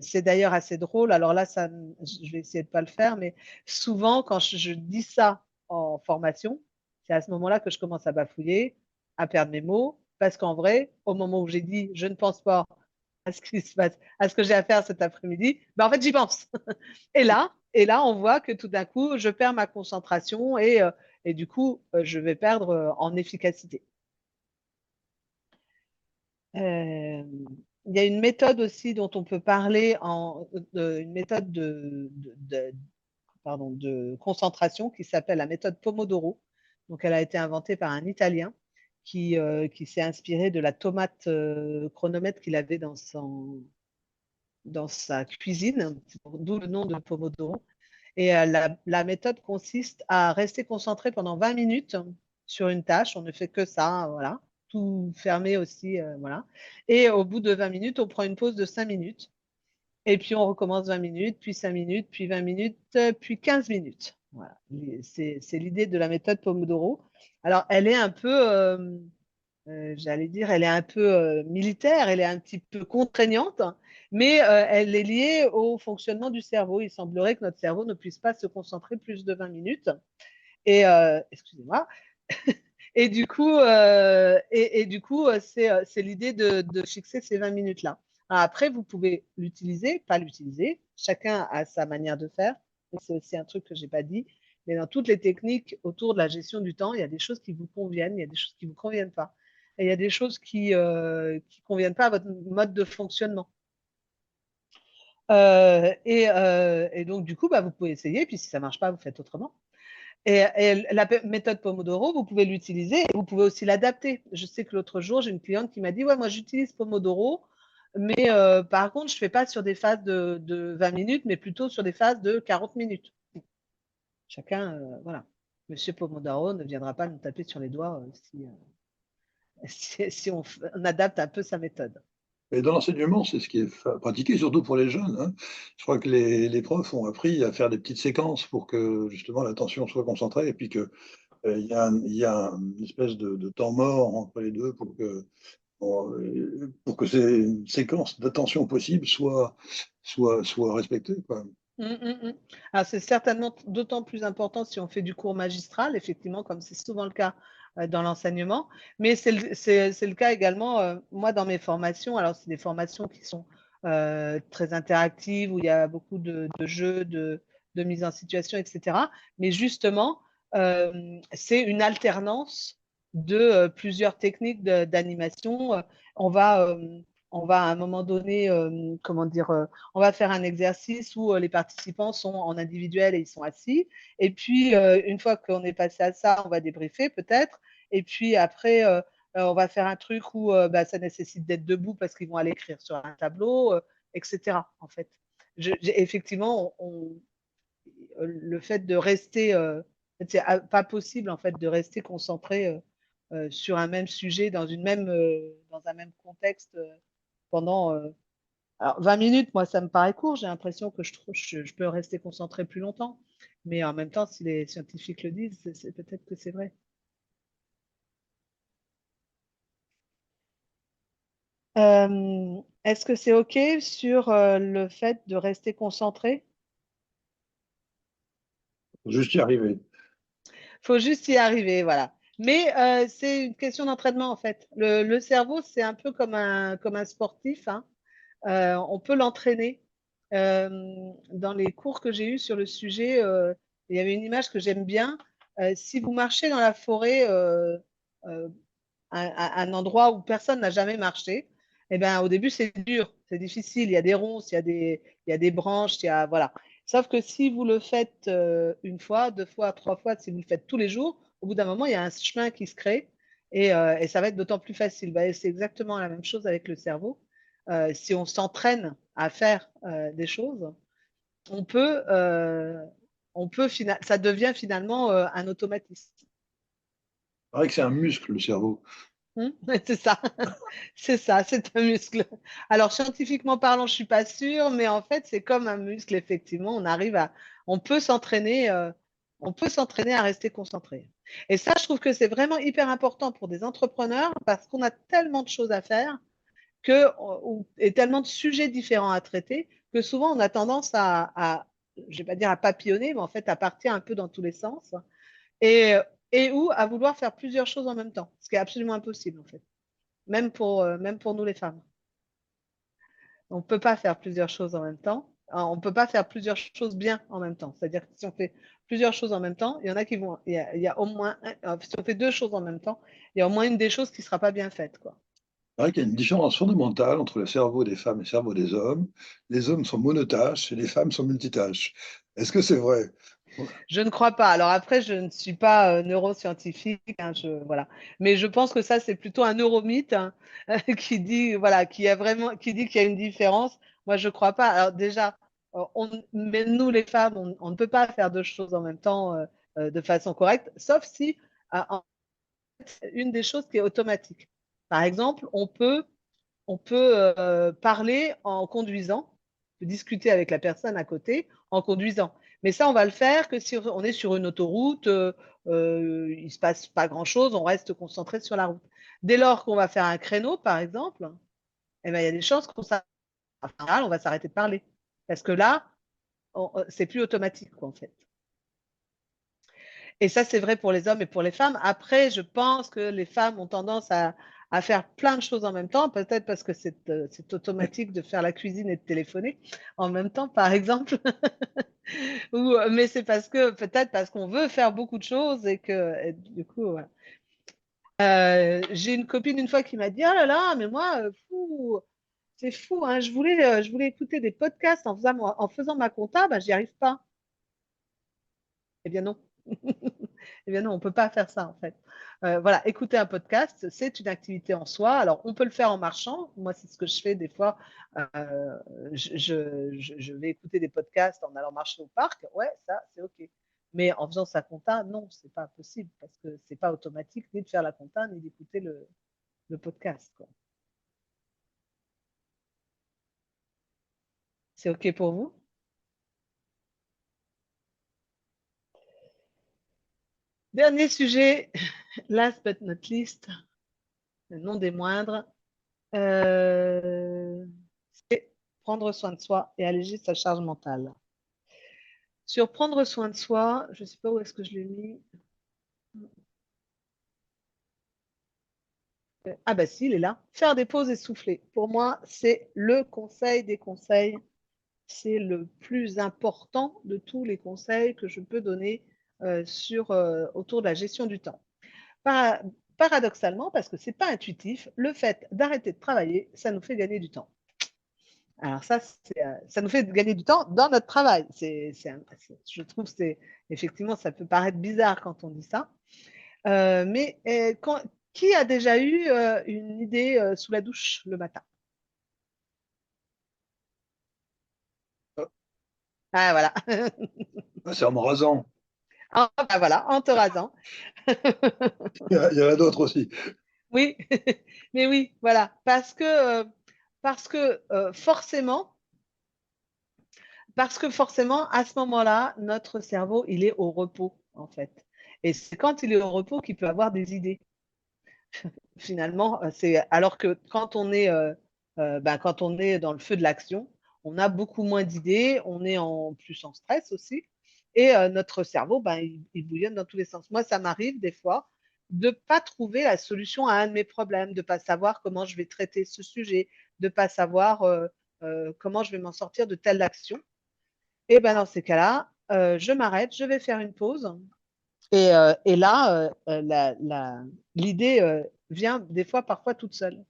C'est d'ailleurs assez drôle. Alors là, je vais essayer de ne pas le faire, mais souvent, quand je dis ça en formation, c'est à ce moment-là que je commence à bafouiller, à perdre mes mots, parce qu'en vrai, au moment où j'ai dit je ne pense pas à ce qui se passe, à ce que j'ai à faire cet après-midi, ben en fait, j'y pense. Et là, on voit que tout d'un coup, je perds ma concentration et du coup, je vais perdre en efficacité. Il y a une méthode aussi dont on peut parler, une méthode de concentration qui s'appelle la méthode Pomodoro. Donc, elle a été inventée par un Italien qui s'est inspiré de la tomate chronomètre qu'il avait dans sa cuisine, d'où le nom de Pomodoro. Et la méthode consiste à rester concentré pendant 20 minutes sur une tâche. On ne fait que ça, voilà. Tout fermé aussi, voilà. Et au bout de 20 minutes, on prend une pause de 5 minutes. Et puis on recommence 20 minutes, puis 5 minutes, puis 20 minutes, puis 15 minutes. Voilà. C'est l'idée de la méthode Pomodoro. Alors, elle est un peu, j'allais dire, elle est un peu militaire, elle est un petit peu contraignante, mais elle est liée au fonctionnement du cerveau. Il semblerait que notre cerveau ne puisse pas se concentrer plus de 20 minutes. Et excusez-moi. Et du coup, c'est l'idée de fixer ces 20 minutes-là. Après, vous pouvez l'utiliser, pas l'utiliser. Chacun a sa manière de faire. C'est aussi un truc que je n'ai pas dit. Mais dans toutes les techniques autour de la gestion du temps, il y a des choses qui vous conviennent, il y a des choses qui ne vous conviennent pas. Et il y a des choses qui ne conviennent pas à votre mode de fonctionnement. Et donc, du coup, bah, vous pouvez essayer. Puis si ça ne marche pas, vous faites autrement. Et la méthode Pomodoro, vous pouvez l'utiliser et vous pouvez aussi l'adapter. Je sais que l'autre jour, j'ai une cliente qui m'a dit, ouais, moi j'utilise Pomodoro, mais par contre, je ne fais pas sur des phases de 20 minutes, mais plutôt sur des phases de 40 minutes. Chacun, voilà. Monsieur Pomodoro ne viendra pas nous taper sur les doigts si on adapte un peu sa méthode. Et dans l'enseignement, c'est ce qui est pratiqué, surtout pour les jeunes, hein. Je crois que les profs ont appris à faire des petites séquences pour que justement l'attention soit concentrée et puis qu'il y a une espèce de temps mort entre les deux pour que ces séquences d'attention possibles soient respectées, quoi. Alors, c'est certainement d'autant plus important si on fait du cours magistral, effectivement, comme c'est souvent le cas dans l'enseignement. Mais c'est le cas également, moi, dans mes formations. Alors, c'est des formations qui sont très interactives, où il y a beaucoup de jeux, de mise en situation, etc. Mais justement, c'est une alternance de plusieurs techniques d'animation. On va, on va à un moment donné, comment dire, on va faire un exercice où les participants sont en individuel et ils sont assis. Et puis, une fois qu'on est passé à ça, on va débriefer peut-être. Et puis après, on va faire un truc où bah, ça nécessite d'être debout parce qu'ils vont aller écrire sur un tableau, etc. En fait, effectivement, le fait de rester, c'est pas possible en fait de rester concentré sur un même sujet dans un même contexte pendant alors, 20 minutes, moi, ça me paraît court. J'ai l'impression que je peux rester concentré plus longtemps. Mais en même temps, si les scientifiques le disent, peut-être que c'est vrai. Est-ce que c'est OK sur le fait de rester concentré? Faut juste y arriver. Il faut juste y arriver, voilà. Mais c'est une question d'entraînement, en fait. Le cerveau, c'est un peu comme un sportif, hein. On peut l'entraîner. Dans les cours que j'ai eus sur le sujet, il y avait une image que j'aime bien. Si vous marchez dans la forêt, euh, un endroit où personne n'a jamais marché, eh ben, au début, c'est dur, c'est difficile. Il y a des ronces, il y a des branches, voilà. Sauf que si vous le faites une fois, deux fois, trois fois, si vous le faites tous les jours, au bout d'un moment, il y a un chemin qui se crée et ça va être d'autant plus facile. Ben, c'est exactement la même chose avec le cerveau. Si on s'entraîne à faire des choses, on peut, ça devient finalement un automatisme. C'est vrai que c'est un muscle, le cerveau. C'est ça, c'est ça, c'est un muscle. Alors scientifiquement parlant, je suis pas sûre, mais en fait, c'est comme un muscle, effectivement. On on peut s'entraîner à rester concentré. Et ça, je trouve que c'est vraiment hyper important pour des entrepreneurs parce qu'on a tellement de choses à faire et tellement de sujets différents à traiter que souvent on a tendance je vais pas dire à papillonner, mais en fait à partir un peu dans tous les sens et, et ou à vouloir faire plusieurs choses en même temps, ce qui est absolument impossible en fait, même pour nous les femmes. On ne peut pas faire plusieurs choses en même temps. On ne peut pas faire plusieurs choses bien en même temps. C'est-à-dire que si on fait plusieurs choses en même temps, il y en a qui vont. Il y a au moins. Si on fait deux choses en même temps, il y a au moins une des choses qui ne sera pas bien faite, quoi. C'est vrai qu'il y a une différence fondamentale entre le cerveau des femmes et le cerveau des hommes. Les hommes sont monotâches et les femmes sont multitâches. Est-ce que c'est vrai? Je ne crois pas. Alors après, je ne suis pas neuroscientifique, hein, voilà. Mais je pense que ça, c'est plutôt un neuromythe hein, qui dit, voilà, qui dit qu'il y a une différence. Moi, je ne crois pas. Alors déjà, mais nous, les femmes, on ne peut pas faire deux choses en même temps de façon correcte, sauf si une des choses qui est automatique. Par exemple, on peut parler en conduisant, discuter avec la personne à côté en conduisant. Mais ça, on va le faire que si on est sur une autoroute, il ne se passe pas grand-chose, on reste concentré sur la route. Dès lors qu'on va faire un créneau, par exemple, eh ben, il y a des chances qu'on on va s'arrêter de parler. Parce que là, c'est plus automatique, quoi, en fait. Et ça, c'est vrai pour les hommes et pour les femmes. Après, je pense que les femmes ont tendance à faire plein de choses en même temps, peut-être parce que c'est automatique de faire la cuisine et de téléphoner en même temps, par exemple. Mais c'est peut-être parce qu'on veut faire beaucoup de choses et du coup, ouais. J'ai une copine une fois qui m'a dit, oh là là, mais moi, fou, c'est fou, hein, je voulais écouter des podcasts en faisant ma compta, bah, j'y arrive pas. Eh bien non. Eh bien non, on ne peut pas faire ça en fait. Voilà, écouter un podcast, c'est une activité en soi. Alors, on peut le faire en marchant. Moi, c'est ce que je fais des fois. Je vais écouter des podcasts en allant marcher au parc. Ouais, ça, c'est OK. Mais en faisant sa compta, non, c'est pas possible parce que c'est pas automatique ni de faire la compta ni d'écouter le podcast, quoi. C'est OK pour vous? Dernier sujet, last but not least, non des moindres. Euh, Prendre soin de soi et alléger sa charge mentale. Sur prendre soin de soi, je ne sais pas où est-ce que je l'ai mis. Ah bah si, il est là. Faire des pauses et souffler. Pour moi, c'est le conseil des conseils. C'est le plus important de tous les conseils que je peux donner autour de la gestion du temps. Para- Paradoxalement, parce que ce n'est pas intuitif, le fait d'arrêter de travailler, ça nous fait gagner du temps. Alors ça nous fait gagner du temps dans notre travail. Je trouve que effectivement, ça peut paraître bizarre quand on dit ça. Mais qui a déjà eu une idée sous la douche le matin? Ah voilà. Ah, c'est en me rasant. Ah, bah, voilà, en te rasant. Il y en a d'autres aussi. Oui, mais oui, voilà. Parce que forcément, à ce moment-là, notre cerveau, il est au repos, en fait. Et c'est quand il est au repos qu'il peut avoir des idées. Finalement, c'est alors que quand on est dans le feu de l'action, on a beaucoup moins d'idées, on est en plus en stress aussi, et notre cerveau, il bouillonne dans tous les sens. Moi, ça m'arrive des fois. de ne pas trouver la solution à un de mes problèmes, de ne pas savoir comment je vais traiter ce sujet, de ne pas savoir comment je vais m'en sortir de telle action. Et ben dans ces cas-là, je m'arrête, je vais faire une pause. Et là, l'idée vient des fois, parfois toute seule.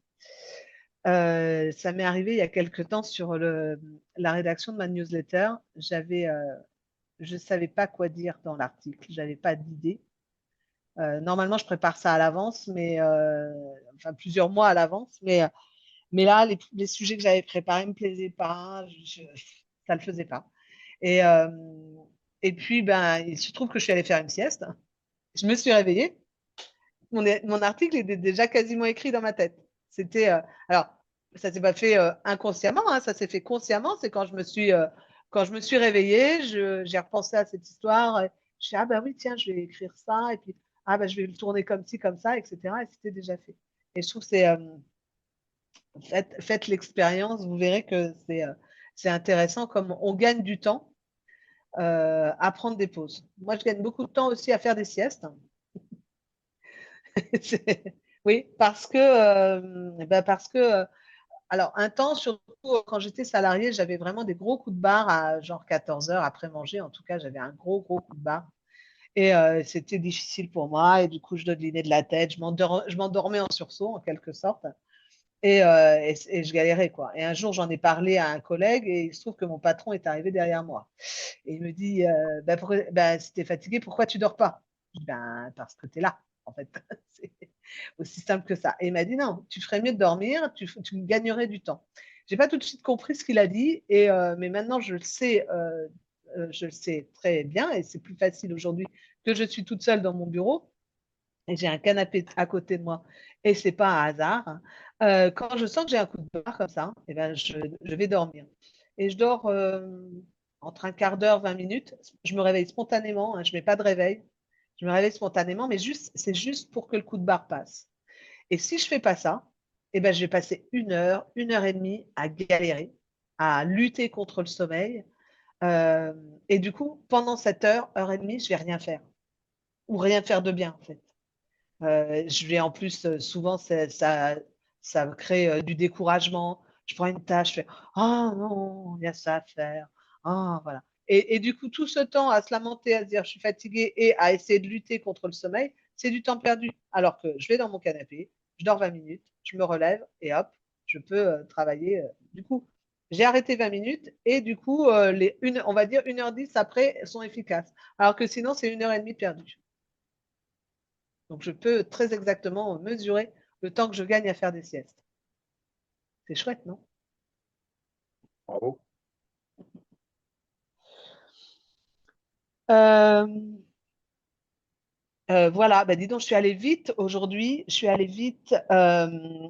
Ça m'est arrivé il y a quelque temps sur la rédaction de ma newsletter. Je ne savais pas quoi dire dans l'article, je n'avais pas d'idée. Normalement, je prépare ça à l'avance, mais enfin plusieurs mois à l'avance. Mais là, les sujets que j'avais préparés ne me plaisaient pas, ça ne le faisait pas. Et, euh, et puis, ben, il se trouve que je suis allée faire une sieste. Je me suis réveillée. Mon article était déjà quasiment écrit dans ma tête. C'était alors ça s'est pas fait inconsciemment, hein, ça s'est fait consciemment. C'est quand je me suis réveillée, j'ai repensé à cette histoire. Je me suis dit, ah bah oui tiens, je vais écrire ça et puis ah bah je vais le tourner comme ci comme ça, etc. Et c'était déjà fait. Et je trouve que faites l'expérience, vous verrez que c'est intéressant comme on gagne du temps à prendre des pauses. Moi, je gagne beaucoup de temps aussi à faire des siestes. Oui, parce que alors un temps, surtout quand j'étais salariée, j'avais vraiment des gros coups de barre à genre 14 heures après manger. En tout cas, j'avais un gros coup de barre. Et c'était difficile pour moi. Et du coup, je dodelinais de la tête. Je m'endormais en sursaut, en quelque sorte. Et je galérais, quoi. Et un jour, j'en ai parlé à un collègue et il se trouve que mon patron est arrivé derrière moi. Et il me dit, si t'es fatigué, pourquoi tu dors pas? Je dis, ben, parce que tu es là, en fait. C'est aussi simple que ça. Et il m'a dit, non, tu ferais mieux de dormir, tu gagnerais du temps. J'ai pas tout de suite compris ce qu'il a dit, mais maintenant je le sais très bien et c'est plus facile aujourd'hui que je suis toute seule dans mon bureau et j'ai un canapé à côté de moi et c'est pas un hasard. Quand je sens que j'ai un coup de barre comme ça, eh ben je vais dormir. Et je dors entre un quart d'heure, 20 minutes. Je me réveille spontanément, hein, je ne mets pas de réveil. Je me réveille spontanément, mais c'est juste pour que le coup de barre passe. Et si je ne fais pas ça, eh ben, je vais passer une heure et demie à galérer, à lutter contre le sommeil. Euh, et du coup, pendant cette heure et demie, je ne vais rien faire. Ou rien faire de bien, en fait. Je vais en plus, souvent, ça crée du découragement. Je prends une tâche, je fais oh non, il y a ça à faire. Ah, voilà. Et du coup, tout ce temps à se lamenter, à se dire je suis fatiguée et à essayer de lutter contre le sommeil, c'est du temps perdu. Alors que je vais dans mon canapé, je dors 20 minutes, je me relève et hop, je peux travailler. Du coup, j'ai arrêté 20 minutes et du coup, on va dire 1h10 après sont efficaces. Alors que sinon, c'est 1h30 perdue. Donc, je peux très exactement mesurer le temps que je gagne à faire des siestes. C'est chouette, non? Bravo. Euh, voilà, bah, dis donc, je suis allée vite aujourd'hui. Je suis allée vite euh,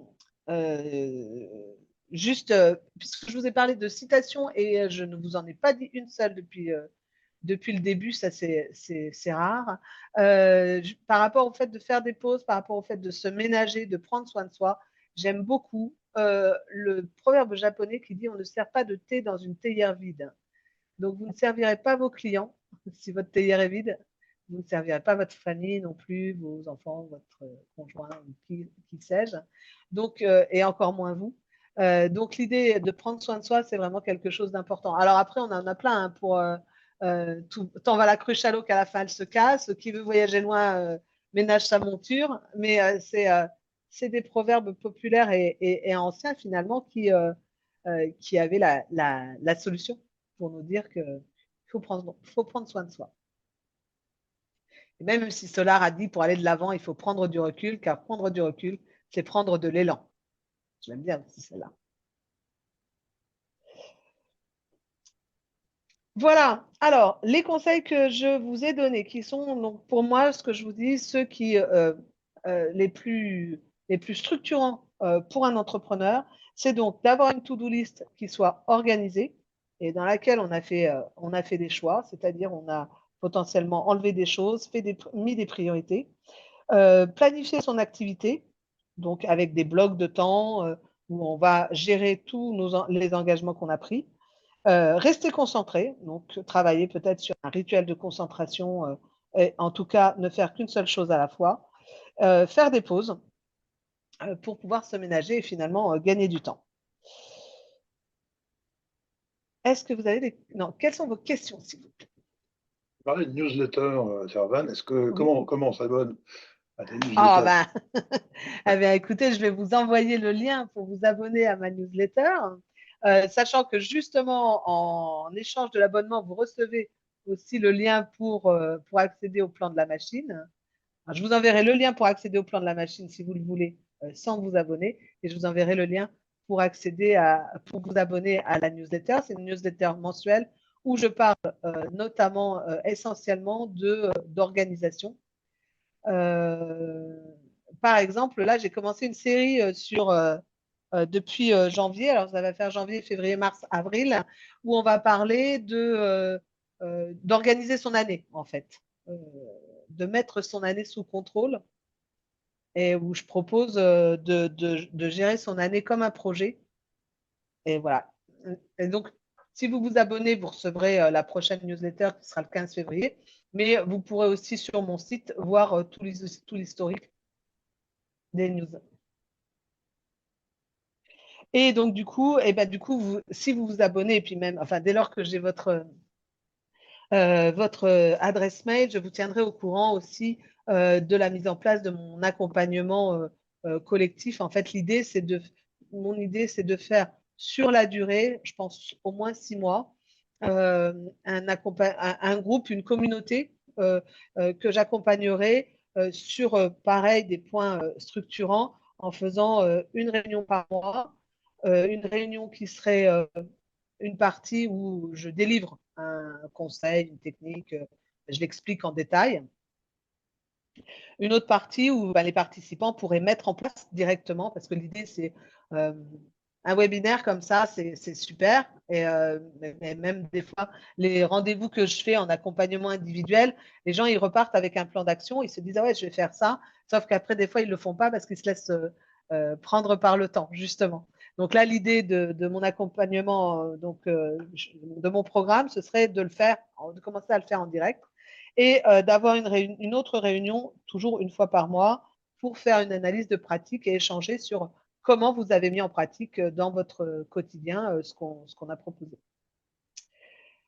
juste puisque je vous ai parlé de citations et je ne vous en ai pas dit une seule depuis le début, ça c'est rare. Par rapport au fait de faire des pauses, par rapport au fait de se ménager, de prendre soin de soi, j'aime beaucoup le proverbe japonais qui dit on ne sert pas de thé dans une théière vide. Donc vous ne servirez pas vos clients si votre théière est vide. Vous ne servirez pas votre famille non plus, vos enfants, votre conjoint, qui sais-je. Donc, et encore moins vous. Donc l'idée de prendre soin de soi, c'est vraiment quelque chose d'important. Alors après, on en a plein hein, pour tant va la cruche à l'eau qu'à la fin elle se casse. Qui veut voyager loin ménage sa monture. Mais c'est des proverbes populaires et anciens finalement qui avaient la solution pour nous dire qu'il faut prendre soin de soi. Et même si Solar a dit pour aller de l'avant, il faut prendre du recul, car prendre du recul, c'est prendre de l'élan. J'aime bien aussi celle-là. Voilà. Alors, les conseils que je vous ai donnés, qui sont donc pour moi, ce que je vous dis, ceux qui les plus structurants pour un entrepreneur, c'est donc d'avoir une to-do list qui soit organisée et dans laquelle on a fait des choix, c'est-à-dire on a potentiellement enlevé des choses, mis des priorités, planifier son activité, donc avec des blocs de temps où on va gérer tous les engagements qu'on a pris. Rester concentré, donc travailler peut-être sur un rituel de concentration, et en tout cas ne faire qu'une seule chose à la fois. faire des pauses pour pouvoir se ménager et finalement gagner du temps. Est-ce que vous avez des... Non, quelles sont vos questions, s'il vous plaît? Vous parlez de newsletter, Servan. Oui. Comment on s'abonne à tes Ah newsletters? ben, eh bien, écoutez, je vais vous envoyer le lien pour vous abonner à ma newsletter, sachant que justement, en échange de l'abonnement, vous recevez aussi le lien pour accéder au plan de la machine. Alors, je vous enverrai le lien pour accéder au plan de la machine si vous le voulez, sans vous abonner, et je vous enverrai le lien pour vous abonner à la newsletter. C'est une newsletter mensuelle où je parle notamment, essentiellement d'organisation. Euh, Par exemple, là, j'ai commencé une série depuis janvier. Alors, ça va faire janvier, février, mars, avril, où on va parler d'organiser son année, en fait, Euh, de mettre son année sous contrôle et où je propose de gérer son année comme un projet. Et voilà. Et donc, si vous vous abonnez, vous recevrez la prochaine newsletter qui sera le 15 février. Mais vous pourrez aussi sur mon site voir tout l'historique des news. Et donc, du coup si vous vous abonnez, et puis même, enfin, dès lors que j'ai votre adresse mail, je vous tiendrai au courant aussi de la mise en place de mon accompagnement collectif. En fait, mon idée, c'est de faire sur la durée, je pense au moins 6 mois, un groupe, une communauté que j'accompagnerai sur, pareil, des points structurants en faisant une réunion par mois, une réunion qui serait une partie où je délivre un conseil, une technique, je l'explique en détail. Une autre partie où les participants pourraient mettre en place directement, parce que l'idée, c'est un webinaire comme ça, c'est super. Mais même des fois, les rendez-vous que je fais en accompagnement individuel, les gens, ils repartent avec un plan d'action, ils se disent, ah ouais, je vais faire ça. Sauf qu'après, des fois, ils ne le font pas parce qu'ils se laissent prendre par le temps, justement. Donc là, l'idée de mon accompagnement, de mon programme, ce serait de commencer à le faire en direct et d'avoir une autre réunion, toujours une fois par mois, pour faire une analyse de pratique et échanger sur comment vous avez mis en pratique dans votre quotidien ce qu'on a proposé.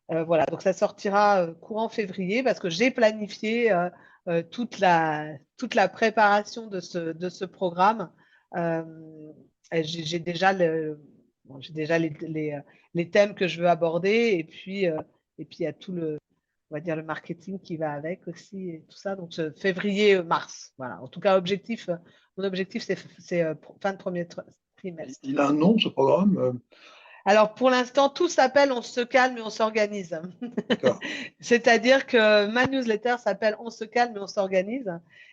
Voilà, donc ça sortira courant février parce que j'ai planifié toute la préparation de ce programme. Euh, j'ai déjà, j'ai déjà les thèmes que je veux aborder et puis il y a tout on va dire le marketing qui va avec aussi et tout ça. Donc février, mars. Voilà. En tout cas, mon objectif, c'est fin de premier trimestre. Il a un nom, ce programme? Alors, pour l'instant, tout s'appelle On se calme et on s'organise. D'accord. C'est-à-dire que ma newsletter s'appelle On se calme et on s'organise.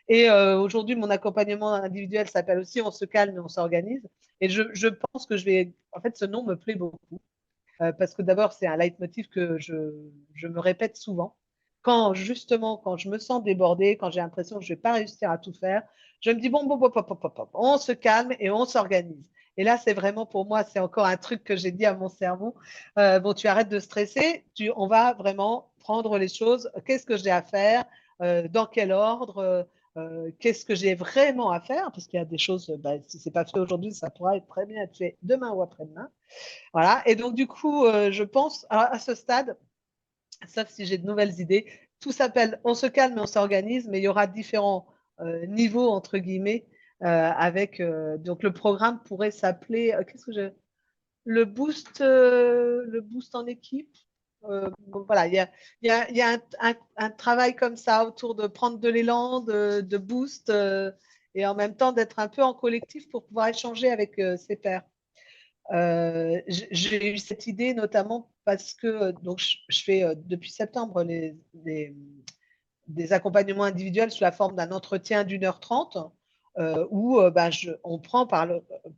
Et aujourd'hui, mon accompagnement individuel s'appelle aussi On se calme et on s'organise. Et je pense que En fait, ce nom me plaît beaucoup. Parce que d'abord, c'est un leitmotiv que je me répète souvent. Justement, quand je me sens débordée, quand j'ai l'impression que je ne vais pas réussir à tout faire, je me dis, bon, on se calme et on s'organise. Et là, c'est vraiment pour moi, c'est encore un truc que j'ai dit à mon cerveau. Bon, tu arrêtes de stresser, on va vraiment prendre les choses. Qu'est-ce que j'ai à faire? Dans quel ordre? Qu'est-ce que j'ai vraiment à faire? Parce qu'il y a des choses, si ce n'est pas fait aujourd'hui, ça pourra être très bien être fait demain ou après-demain. Voilà. Et donc, du coup, je pense, à ce stade, sauf si j'ai de nouvelles idées, tout s'appelle On se calme et on s'organise, mais il y aura différents niveaux, entre guillemets, donc, le programme pourrait s'appeler, qu'est-ce que j'ai le boost en équipe. Bon, voilà, il y a un travail comme ça autour de prendre de l'élan, de boost, et en même temps d'être un peu en collectif pour pouvoir échanger avec ses pairs. J'ai eu cette idée notamment parce que donc je fais depuis septembre des accompagnements individuels sous la forme d'un entretien d'1h30 où on prend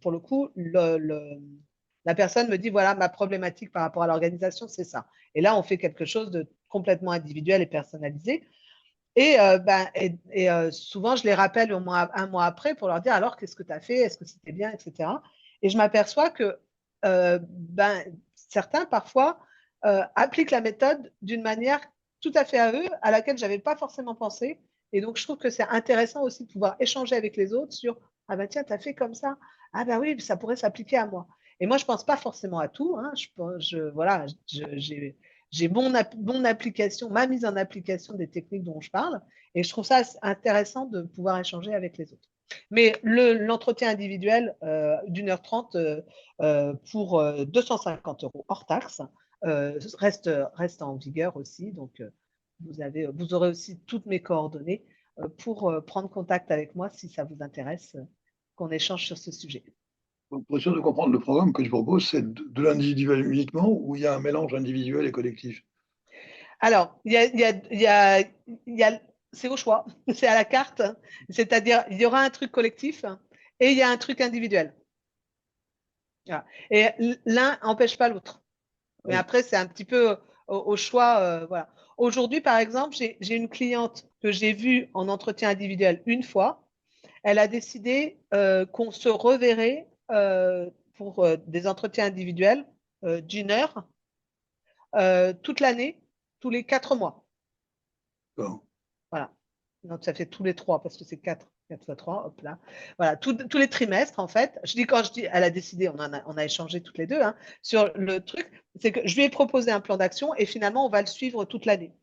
pour le coup la personne me dit voilà ma problématique par rapport à l'organisation c'est ça et là on fait quelque chose de complètement individuel et personnalisé et souvent je les rappelle au moins un mois après pour leur dire alors qu'est-ce que tu as fait, est-ce que c'était bien, etc. Et je m'aperçois que certains parfois appliquent la méthode d'une manière tout à fait à eux, à laquelle je n'avais pas forcément pensé. Et donc, je trouve que c'est intéressant aussi de pouvoir échanger avec les autres sur ah ben tiens, tu as fait comme ça. Ah ben oui, ça pourrait s'appliquer à moi. Et moi, je ne pense pas forcément à tout. Hein. Voilà, j'ai mon application, ma mise en application des techniques dont je parle. Et je trouve ça intéressant de pouvoir échanger avec les autres. Mais l'entretien individuel d'1h30 pour 250 € hors taxe reste en vigueur aussi. Donc, vous aurez aussi toutes mes coordonnées pour prendre contact avec moi si ça vous intéresse qu'on échange sur ce sujet. Pour être sûr de comprendre, le programme que tu proposes, c'est de l'individuel uniquement ou il y a un mélange individuel et collectif? Alors, c'est au choix, c'est à la carte, c'est-à-dire il y aura un truc collectif et il y a un truc individuel. Voilà. Et l'un n'empêche pas l'autre. Mais Oui. après, c'est un petit peu au choix. Voilà. Aujourd'hui, par exemple, j'ai une cliente que j'ai vue en entretien individuel une fois. Elle a décidé qu'on se reverrait pour des entretiens individuels d'1 heure toute l'année, tous les 4 mois. Bon. Voilà. Donc, ça fait tous les 3 parce que c'est 4 fois 3, hop là. Voilà, tous les trimestres, en fait. Quand je dis, elle a décidé, on a échangé toutes les deux hein, sur le truc, c'est que je lui ai proposé un plan d'action et finalement, on va le suivre toute l'année.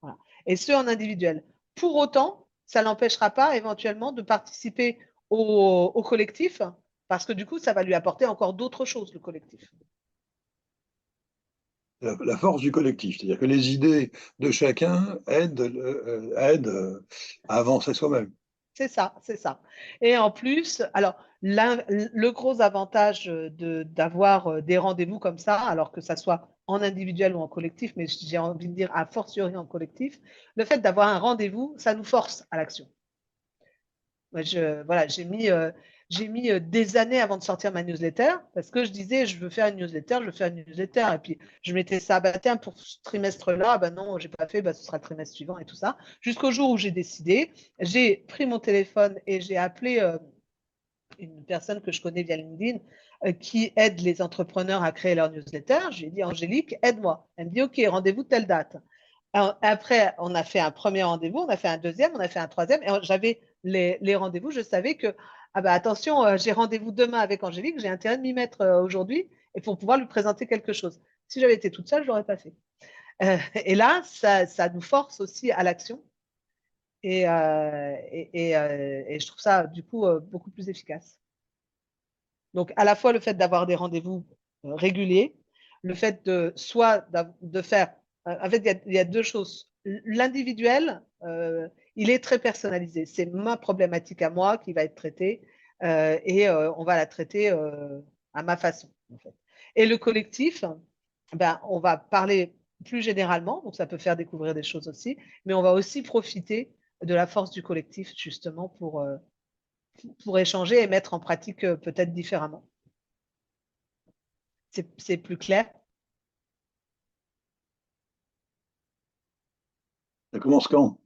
Voilà. Et ce, en individuel. Pour autant, ça ne l'empêchera pas éventuellement de participer au collectif parce que du coup, ça va lui apporter encore d'autres choses, le collectif. La force du collectif, c'est-à-dire que les idées de chacun aident à avancer soi-même. C'est ça, c'est ça. Et en plus, alors, le gros avantage d'avoir des rendez-vous comme ça, alors que ça soit en individuel ou en collectif, mais j'ai envie de dire a fortiori en collectif, le fait d'avoir un rendez-vous, ça nous force à l'action. Voilà, j'ai mis des années avant de sortir ma newsletter parce que je disais, je veux faire une newsletter, je veux faire une newsletter. Et puis, je m'étais sabaté pour ce trimestre-là. Ben non, j'ai pas fait, ben, ce sera le trimestre suivant et tout ça. Jusqu'au jour où j'ai décidé, j'ai pris mon téléphone et j'ai appelé une personne que je connais via LinkedIn qui aide les entrepreneurs à créer leur newsletter. Je lui ai dit, Angélique, aide-moi. Elle me dit, OK, rendez-vous telle date. Alors, après, on a fait un premier rendez-vous, on a fait un deuxième, on a fait un troisième. Et j'avais les rendez-vous. Je savais que, ah bah, attention, j'ai rendez-vous demain avec Angélique, j'ai intérêt de m'y mettre aujourd'hui et pour pouvoir lui présenter quelque chose. Si j'avais été toute seule, je ne l'aurais pas fait. Et là, ça nous force aussi à l'action. Et je trouve ça, du coup, beaucoup plus efficace. Donc, à la fois le fait d'avoir des rendez-vous réguliers, le fait de faire. En fait, il y a deux choses. L'individuel, il est très personnalisé. C'est ma problématique à moi qui va être traitée et on va la traiter à ma façon. En fait. Et le collectif, ben, on va parler plus généralement, donc ça peut faire découvrir des choses aussi, mais on va aussi profiter de la force du collectif justement pour échanger et mettre en pratique peut-être différemment. C'est plus clair. Ça commence quand?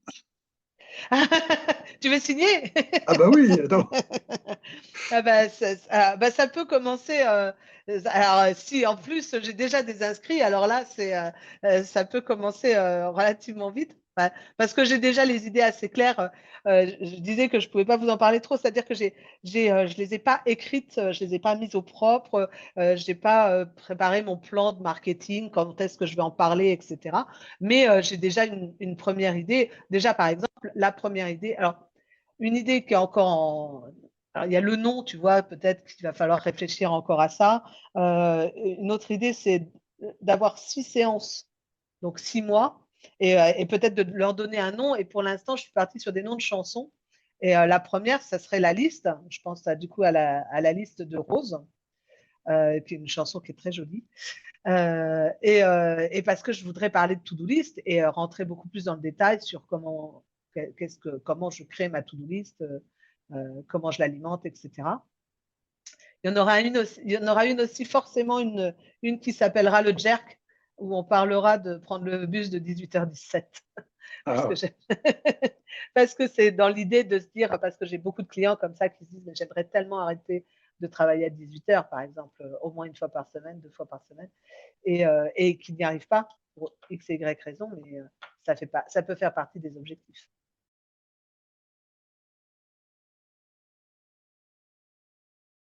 Tu veux signer? Ah bah oui, attends. Ah bah, ça peut commencer. Alors, si en plus j'ai déjà des inscrits, alors là, ça peut commencer relativement vite. Parce que j'ai déjà les idées assez claires. Je disais que je ne pouvais pas vous en parler trop, c'est-à-dire que je ne les ai pas écrites, je ne les ai pas mises au propre, je n'ai pas préparé mon plan de marketing, quand est-ce que je vais en parler, etc. Mais j'ai déjà une première idée. Déjà, par exemple, la première idée. Alors, une idée qui est encore en. Alors, il y a le nom, tu vois, peut-être qu'il va falloir réfléchir encore à ça. Une autre idée, c'est d'avoir 6 séances, donc 6 mois, et peut-être de leur donner un nom. Et pour l'instant, je suis partie sur des noms de chansons. Et la première, ça serait La Liste. Je pense du coup à la liste de Rose, et puis une chanson qui est très jolie. Et parce que je voudrais parler de to-do list et rentrer beaucoup plus dans le détail sur comment je crée ma to-do list, comment je l'alimente, etc. Il y en aura une aussi forcément une qui s'appellera le jerk, où on parlera de prendre le bus de 18h17. Ah, Parce que c'est dans l'idée de se dire, parce que j'ai beaucoup de clients comme ça qui se disent, mais j'aimerais tellement arrêter de travailler à 18h, par exemple, au moins une fois par semaine, 2 fois par semaine, et qui n'y arrivent pas pour X et Y raison, mais ça peut faire partie des objectifs.